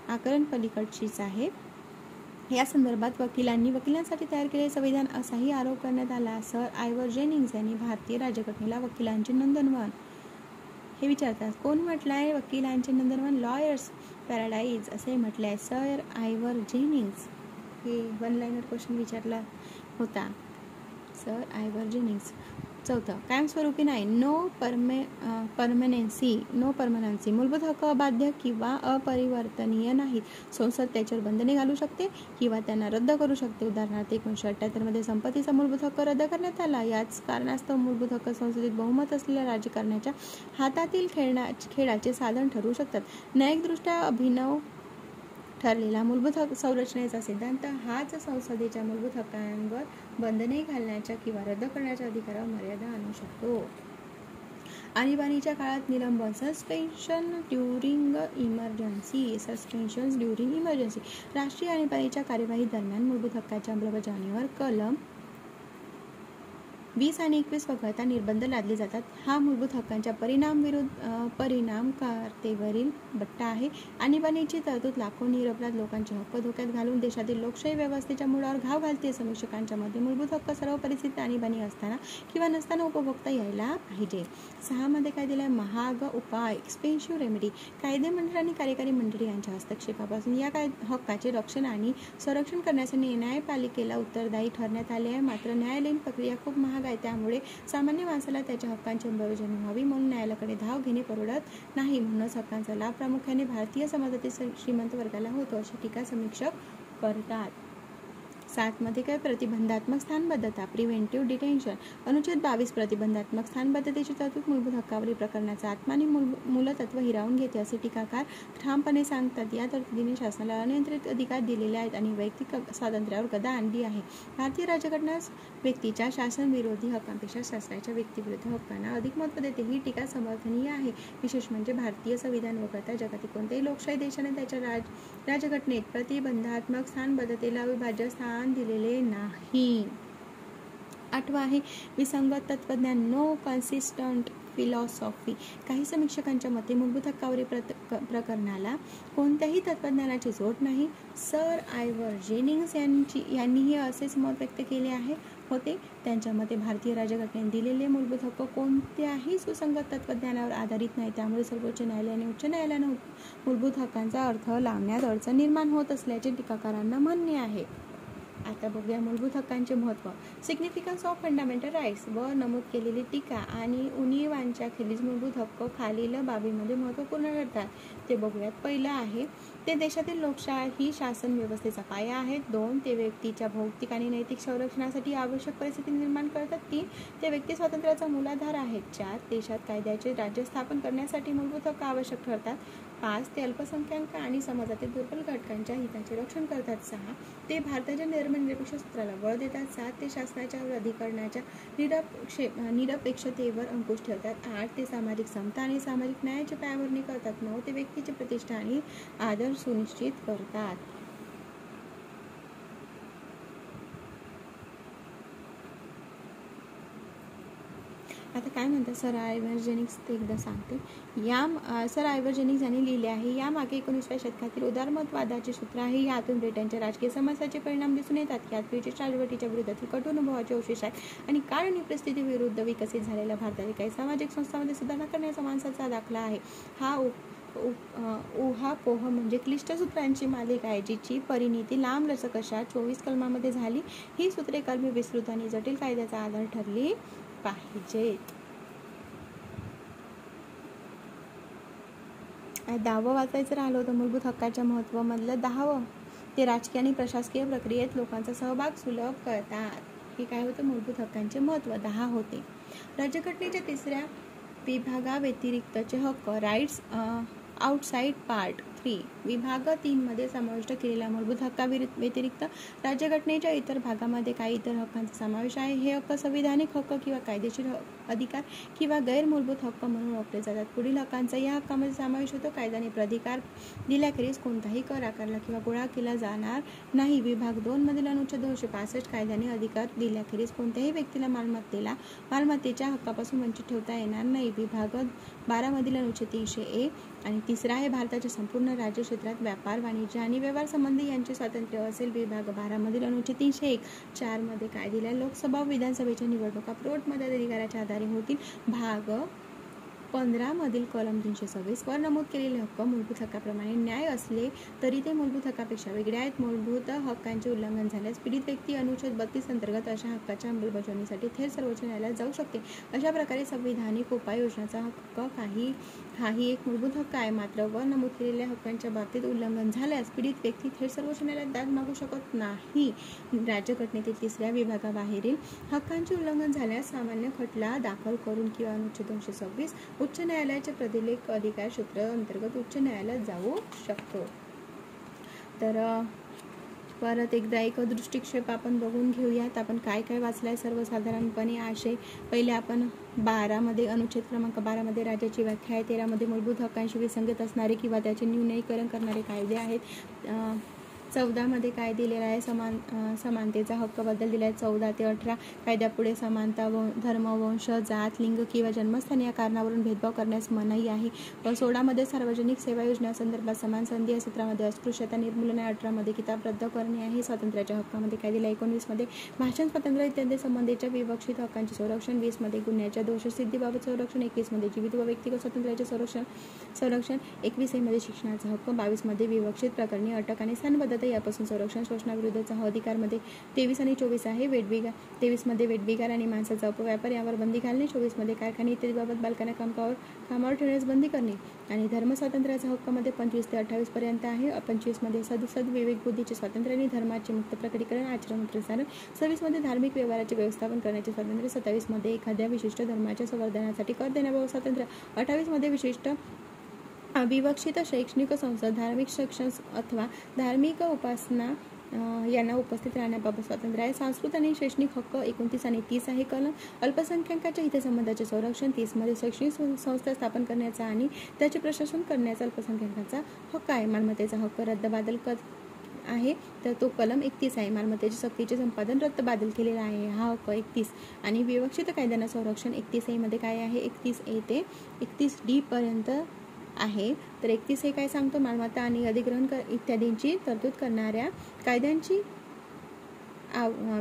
आकलन पलीकडचीच आहे. या संदर्भात वकिलांसाठी तयार केलेले संविधान असाही आरोप करण्यात आला. सर आयव्हर जेनिंग्स यांनी भारतीय राज्यघटनेला वकिलांचे नंदनवन हे विचारतात. कोण म्हटलं आहे वकिलांचे नंदनवन? लॉयर्स पॅराडाईज असे म्हटले आहे. सर आयव्हर जेनिंग्स हे 1 लाइनर क्वेश्चन विचारला होता. Sir Ivor Jennings. चौथं, कायमस्वरूपी नाही. No permanency. मूलभूत हक्क अबाध्य किंवा अपरिवर्तनीय नाहीत. संसद त्याच्यावर बंधने घालू शकते किंवा त्यांना रद्द करू शकते. उदाहरणार्थ 1978 मध्ये संपत्तीचा मूलभूत हक्क रद्द करण्यात आला. याच कारणास्तव मूलभूत हक्क संसदेत बहुमत असलेल्या राजकारण्याच्या हातातील खेळाचे साधन ठरू शकतात. न्यायिकदृष्ट्या अभिनव ठरलेला मूलभूत हक्क संरचनेचा सिद्धांत हाच संसदेच्या मूलभूत हक्कांवर बंधने घालण्याच्या किंवा रद्द करण्याच्या अधिकारावर मर्यादा आणू शकतो. आणीबाणीच्या काळात निलंबन सस्पेन्शन ड्युरिंग इमर्जन्सी. राष्ट्रीय आणीबाणीच्या कार्यवाही दरम्यान मूलभूत हक्काच्या अंमलबजावणीवर कलम 20 आणि 21 वगळता निर्बंध लादले जातात. हा मूलभूत हक्कांच्या परिणामकारतेवरील बट्टा आहे. आणीबाणीची तरतूद लाखो निरपराध लोकांचे हक्क धोक्यात घालून देशातील लोकशाही व्यवस्थेच्या मुळावर घाव घालते. समीक्षकांच्या मते मूलभूत हक्क सर्व परिस्थितीत आणीबाणी असताना किंवा नसताना उपभोगता यायला पाहिजे. 6 मध्ये काय दिलाय? महाग उपाय, एक्सपेन्सिव्ह रेमेडी. कायदेमंडळ आणि कार्यकारी मंडळी यांच्या हस्तक्षेपापासून या हक्काचे रक्षण आणि संरक्षण करण्यासाठी न्यायपालिकेला उत्तरदायी ठरण्यात आले आहे. मात्र न्यायालयीन प्रक्रिया खूप महाग आहे, त्यामुळे सामान्य माणसाला त्याच्या हक्कांची अंमलबजावणी व्हावी म्हणून न्यायालयाकडे धाव घेणे परवडत नाही. म्हणूनच हक्कांचा लाभ प्रामुख्याने भारतीय समाजातील श्रीमंत वर्गाला होतो, अशी टीका समीक्षक करतात. 7 मध्ये काय? प्रतिबंधात्मक स्थानबद्धता, प्रिव्हेंटिव्ह डिटेन्शन. अनुच्छेद 22 प्रतिबंधात्मक स्थानबद्धतेची तरतूद मूलभूत हक्कावरील प्रकरणाचा आत्मा आणि मूलतत्व हिरावून घेते, असे टीकाकार ठामपणे सांगतात. या तरतुदीने शासनाला अनियंत्रित अधिकार दिलेले आहेत आणि वैयक्तिक स्वातंत्र्यावर गदा आणली आहे. भारतीय राज्यघटना व्यक्तीच्या शासनविरोधी हक्कांपेक्षा शासनाच्या व्यक्तिविरुद्ध हक्कांना अधिक महत्त्व देते. ही टीका समर्थनीय आहे. विशेष म्हणजे भारतीय संविधान वगळता जगातील कोणत्याही लोकशाही देशाने त्याच्या राज्यघटनेत प्रतिबंधात्मक स्थानबद्धतेला अविभाज्य स्थान दिलेले नाही. 8 आहे विसंगत तत्वज्ञान, नो कन्सिस्टंट फिलॉसॉफी. काही समीक्षकांच्या मते मूलभूत हक्कावरील प्रकरणाला कोणत्याही तत्वज्ञानाची जोड नाही. सर आयव्हर जेनिंग्स यांनीही असेच मत व्यक्त केले होते. त्यांच्या मते भारतीय राज्यघटनेने दिलेले मूलभूत हक्क कोणत्याही सुसंगत तत्वज्ञानावर आधारित नाही. त्यामुळे सर्वोच्च न्यायालय आणि उच्च न्यायालयाने मूलभूत हक्कांचा अर्थ लावण्यात अडचण निर्माण होत असल्याचे टीकाकारांना म्हणणे आहे. आता बघूया मूलभूत हक्कांचे महत्त्व. सिग्निफिकन्स ऑफ फंडामेंटल राईट्स वर नमूद केलेली टीका आणि उणिवांच्या खेरीज मूलभूत हक्क खालील बाबींमध्ये महत्त्वपूर्ण ठरतात. ते बघूयात. पहिलं आहे ते देशातील लोकशाही शासन व्यवस्थेचा पाया आहेत. 2 ते व्यक्तीच्या भौतिक आणि नैतिक संरक्षणासाठी आवश्यक परिस्थिती निर्माण करतात. 3 ते व्यक्ती स्वातंत्र्याचा मूलाधार आहेत. 4 देशात कायद्याचे राज्य स्थापन करण्यासाठी मूलभूत हक्क आवश्यक ठरतात. 5 ते अल्पसंख्याक आणि समाजातील दुर्बल घटकांच्या हिताचे रक्षण करतात. 6 ते भारताच्या धर्मनिरपेक्ष सूत्राला बळ देतात. 7 ते शासनाच्या अधिकारण्याच्या निरपेक्षतेवर अंकुश ठेवतात. 8 ते सामाजिक समता आणि सामाजिक न्यायाची पायाभरणी करतात. 9 ते व्यक्तीची प्रतिष्ठा आणि आदर सुनिश्चित करतात. आता काय म्हणतात सर आयव्हर जेनिंग्स, ते एकदा सांगते. सर आयव्हर जेनिंग्स यांनी लिहिले आहे, यामागे 19व्या शतकातील उदारमतवादाचे सूत्र आहे. यातून ब्रिटनच्या राजकीय समस्याचे परिणाम दिसून येतात. यात ब्रिटिश राजवटीच्या विरोधातील कटू अनुभवाचे अवशेष आहेत आणि काळ आणि परिस्थितीविरुद्ध विकसित झालेल्या भारतातील काही सामाजिक संस्थांमध्ये सुधारणा करण्याचा माणसाचा दाखला आहे. हा ऊहापोह म्हणजे क्लिष्ट सूत्रांची मालिका आहे, जिची परिणिती लांबलचक अशा 24 कलमामध्ये झाली. ही सूत्रे कलमी विस्तृत आणि जटिल कायद्याचा आधार ठरली पाहिजेत. 10वं वाचायचं राहिलं होतं. मूलभूत हक्काच्या महत्त्व मधलं 10वं ते राजकीय आणि प्रशासकीय प्रक्रियेत लोकांचा सहभाग सुलभ करतात. हे काय होतं? मूलभूत हक्कांचे महत्त्व 10 होते. राज्यघटनेच्या 3ऱ्या विभागाव्यतिरिक्तचे हक्क, राईट्स आउटसाइड पार्ट 3 विभाग 3 मध्ये समाविष्ट केलेल्या मूलभूत हक्काव्यतिरिक्त राज्यघटनेच्या इतर भागामध्ये काही इतर हक्कांचा समावेश आहे. हे हक्क संविधानिक हक्क किंवा कायदेशीर अधिकार किंवा गैर मूलभूत हक्क म्हणून ओळखले जातात. पुढील हक्कांचा या हक्कामध्ये समावेश होतो. कायद्याने प्राधिकार दिल्याखेरीज कोणताही कर आकारला किंवा गोळा केला जाणार नाही. विभाग 2 मधील अनुच्छेद 265 कायद्याने अधिकार दिल्याखेरीज कोणत्याही व्यक्तीला मालमत्तेच्या हक्कापासून वंचित ठेवता येणार नाही. विभाग 12 मधील अनुच्छेद 300A आणि 3रा आहे भारताच्या संपूर्ण राज्य क्षेत्रात व्यापार, वाणिज्य आणि व्यवहार संबंधी यांचे स्वातंत्र्य असेल. विभाग 12 मधील अनुच्छेद 301 4 मध्ये काय दिले? लोकसभा विधानसभेच्या निवडणुका प्रोट मताधिकाराच्या आधारे होतील. भाग 15 मधील कलम 326 वर नमूद केलेले हक्क मूलभूत हक्काप्रमाणे न्याय असले तरी ते मूलभूत हक्कापेक्षा वेगळे आहेत. मूलभूत हक्कांचे उल्लंघन झाल्यास पीडित व्यक्ती अनुच्छेद 32 अंतर्गत अशा हक्काच्या अंमलबजावणीसाठी थेट सर्वोच्च न्यायालयात जाऊ शकते. अशा प्रकारे संविधानिक उपाययोजनाचा हक्क हाही एक मूलभूत हक्क आहे. मात्र वर नमूद केलेल्या हक्कांच्या बाबतीत उल्लंघन झाल्यास पीडित व्यक्ती थेट सर्वोच्च न्यायालयात दाद मागू शकत नाही. राज्यघटनेतील 3ऱ्या विभागाबाहेरील हक्कांचे उल्लंघन झाल्यास सामान्य खटला दाखल करून किंवा अनुच्छेद 226 उच्च न्यायालयाचे प्रतिलेख अधिकार सूत्र अंतर्गत उच्च न्यायालयात जाऊ शकतो. तर परत एकदा एक दृष्टिक्षेप आपण बघून घेऊयात. आपण काय काय वाचलं आहे सर्वसाधारणपणे आशय. पहिले आपण 12मध्ये अनुच्छेद क्रमांक 12मध्ये राज्याची व्याख्या आहे. 13मध्ये मूलभूत हक्कांशी विसंगत असणारे किंवा त्याचे न्यूनीकरण करणारे कायदे आहेत. 14मध्ये काय दिलेलं आहे, समानतेचा हक्कबद्दल दिला आहे. 14 ते 18 कायद्यापुढे समानता, धर्म, वंश, जात, लिंग किंवा जन्मस्थान या कारणावरून भेदभाव करण्यास मनाई आहे. 16मध्ये सार्वजनिक सेवा योजनासंदर्भात समान संधी आहे. 17मध्ये अस्पृश्यता निर्मूलन आहे. 18मध्ये किताब रद्द करणे आहे. स्वातंत्र्याच्या हक्कामध्ये काय दिलं आहे, 19मध्ये भाषण स्वातंत्र्य इत्यादी संबंधीच्या विवक्षित हक्कांचे संरक्षण. 20मध्ये गुन्ह्याच्या दोषसिद्धीबाबत संरक्षण. 21मध्ये जीवित व व्यक्तिगत स्वातंत्र्याचे संरक्षण. 21मध्ये शिक्षणाचा हक्क. 22मध्ये विवक्षित प्रकरणी अटक आणि स्थानबद्धता यापासून संरक्षण. शोषणाविरुद्धचा अधिकारमध्ये 23 आणि 24 आहे. 23मध्ये वेठबिगार आणि माणसाचा अपव्यापार यावर बंदी घालणे. 24मध्ये कारखाने इत्यादीबाबत बालकांना कामावर ठेवण्यास बंदी करणे. आणि धर्मस्वातंत्र्याचा हक्कामध्ये 25 ते 28 पर्यंत आहे. 25मध्ये विवेक बुद्धीचे स्वातंत्र्य आणि धर्माचे मुक्त प्रकटीकरण, आचरण, प्रसारण. 26मध्ये धार्मिक व्यवहाराचे व्यवस्थापन करण्याचे स्वातंत्र्य. 27मध्ये एखाद्या विशिष्ट धर्माच्या संवर्धनासाठी कर देण्याबाबत स्वातंत्र्य. 28मध्ये विशिष्ट विवक्षित शैक्षणिक संस्था, धार्मिक शिक्षण अथवा धार्मिक उपासना यांना उपस्थित राहण्याबाबत स्वातंत्र्य आहे. सांस्कृतिक आणि शैक्षणिक हक्क 29 आणि 30 आहे. कलम अल्पसंख्याकांच्या हितसंबंधाचे संरक्षण. 30मध्ये शैक्षणिक संस्था स्थापन करण्याचा आणि त्याचे प्रशासन करण्याचा अल्पसंख्याकांचा हक्क आहे. मालमत्तेचा हक्क रद्दबादल आहे, तर तो कलम 31 आहे. मालमत्तेच्या सक्तीचे संपादन रद्दबादल केलेला आहे, हा हक्क 31. आणि विवक्षित कायद्यांना संरक्षण 31A मध्ये काय आहे, 31A ते 31D पर्यंत आहे. तर 31 हे काय सांगतो, मालमत्ता आणि अधिग्रहण इत्यादींची तरतूद करणाऱ्या कायद्यांची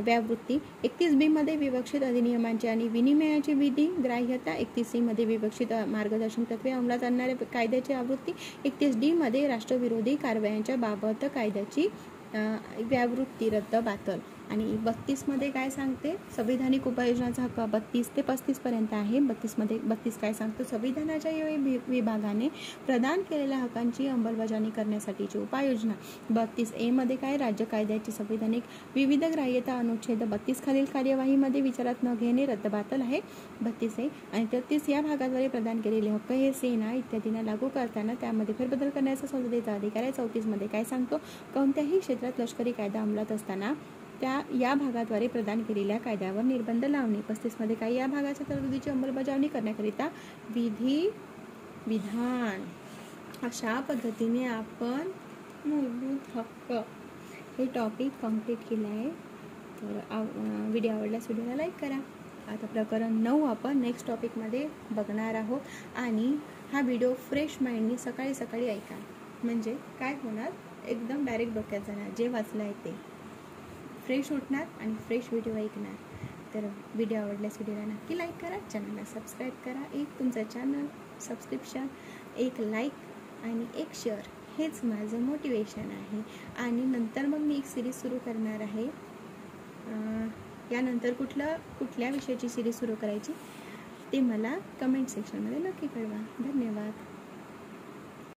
व्यावृत्ती. 31B मध्ये विवक्षित अधिनियमांची आणि विनिमयाची विधी ग्राह्यता. 31C मध्ये विवक्षित मार्गदर्शन तत्वे अंमलात आणणाऱ्या कायद्याची आवृत्ती. 31D मध्ये राष्ट्रविरोधी कारवायांच्या बाबत कायद्याची व्यावृत्ती रद्दबातल. आणि 32 मध्ये काय सांगते, संविधानिक उपाययोजनाचा हक्क 32 ते 35 पर्यंत आहे. 32 काय सांगतो, संविधानाच्या विभागाने प्रदान केलेल्या हक्कांची अंमलबजावणी करण्यासाठीची उपाययोजना. 32A मध्ये काय, राज्य कायद्याची संविधानिक विविध ग्राह्यता अनुच्छेद 32 खालील कार्यवाहीमध्ये विचारात न घेणे रद्दबातल आहे. 32A आणि 33 या भागाद्वारे प्रदान केलेले हक्क हे सेना इत्यादींना लागू करताना त्यामध्ये फेरबदल करण्याचा संसदेचा अधिकार आहे. 34 मध्ये काय सांगतो, कोणत्याही क्षेत्रात लष्करी कायदा अंमलात असताना या भागाद्वारे प्रदान केलेल्या कायद्यावर निर्बंध लावणे. 35 मध्ये काही या भागाच्या तरतुदीची अंमलबजावणी करण्याकरिता विधान. अशा पद्धतीने आपण मूलभूत हक्क हे टॉपिक कंप्लीट केलं आहे. तर व्हिडिओ आवडल्यास व्हिडिओला लाईक करा. आता प्रकरण 9 आपण नेक्स्ट टॉपिकमध्ये बघणार आहोत. आणि हा व्हिडिओ फ्रेश माइंडनी सकाळी ऐका, म्हणजे काय होणार, एकदम डायरेक्ट डोक्यात जाणार. जे वाचलं आहे ते फ्रेश उठणार आणि फ्रेश व्हिडिओ ऐकणार. तर व्हिडिओ आवडल्यास व्हिडिओला नक्की लाईक करा, चॅनलला सबस्क्राईब करा. एक तुमचं चॅनल सबस्क्रिप्शन, एक लाईक आणि एक शेअर हेच माझं मोटिवेशन आहे. आणि नंतर मग मी एक सिरीज सुरू करणार आहे. यानंतर कुठल्या विषयाची सिरीज सुरू करायची ते मला कमेंट सेक्शनमध्ये नक्की कळवा. धन्यवाद.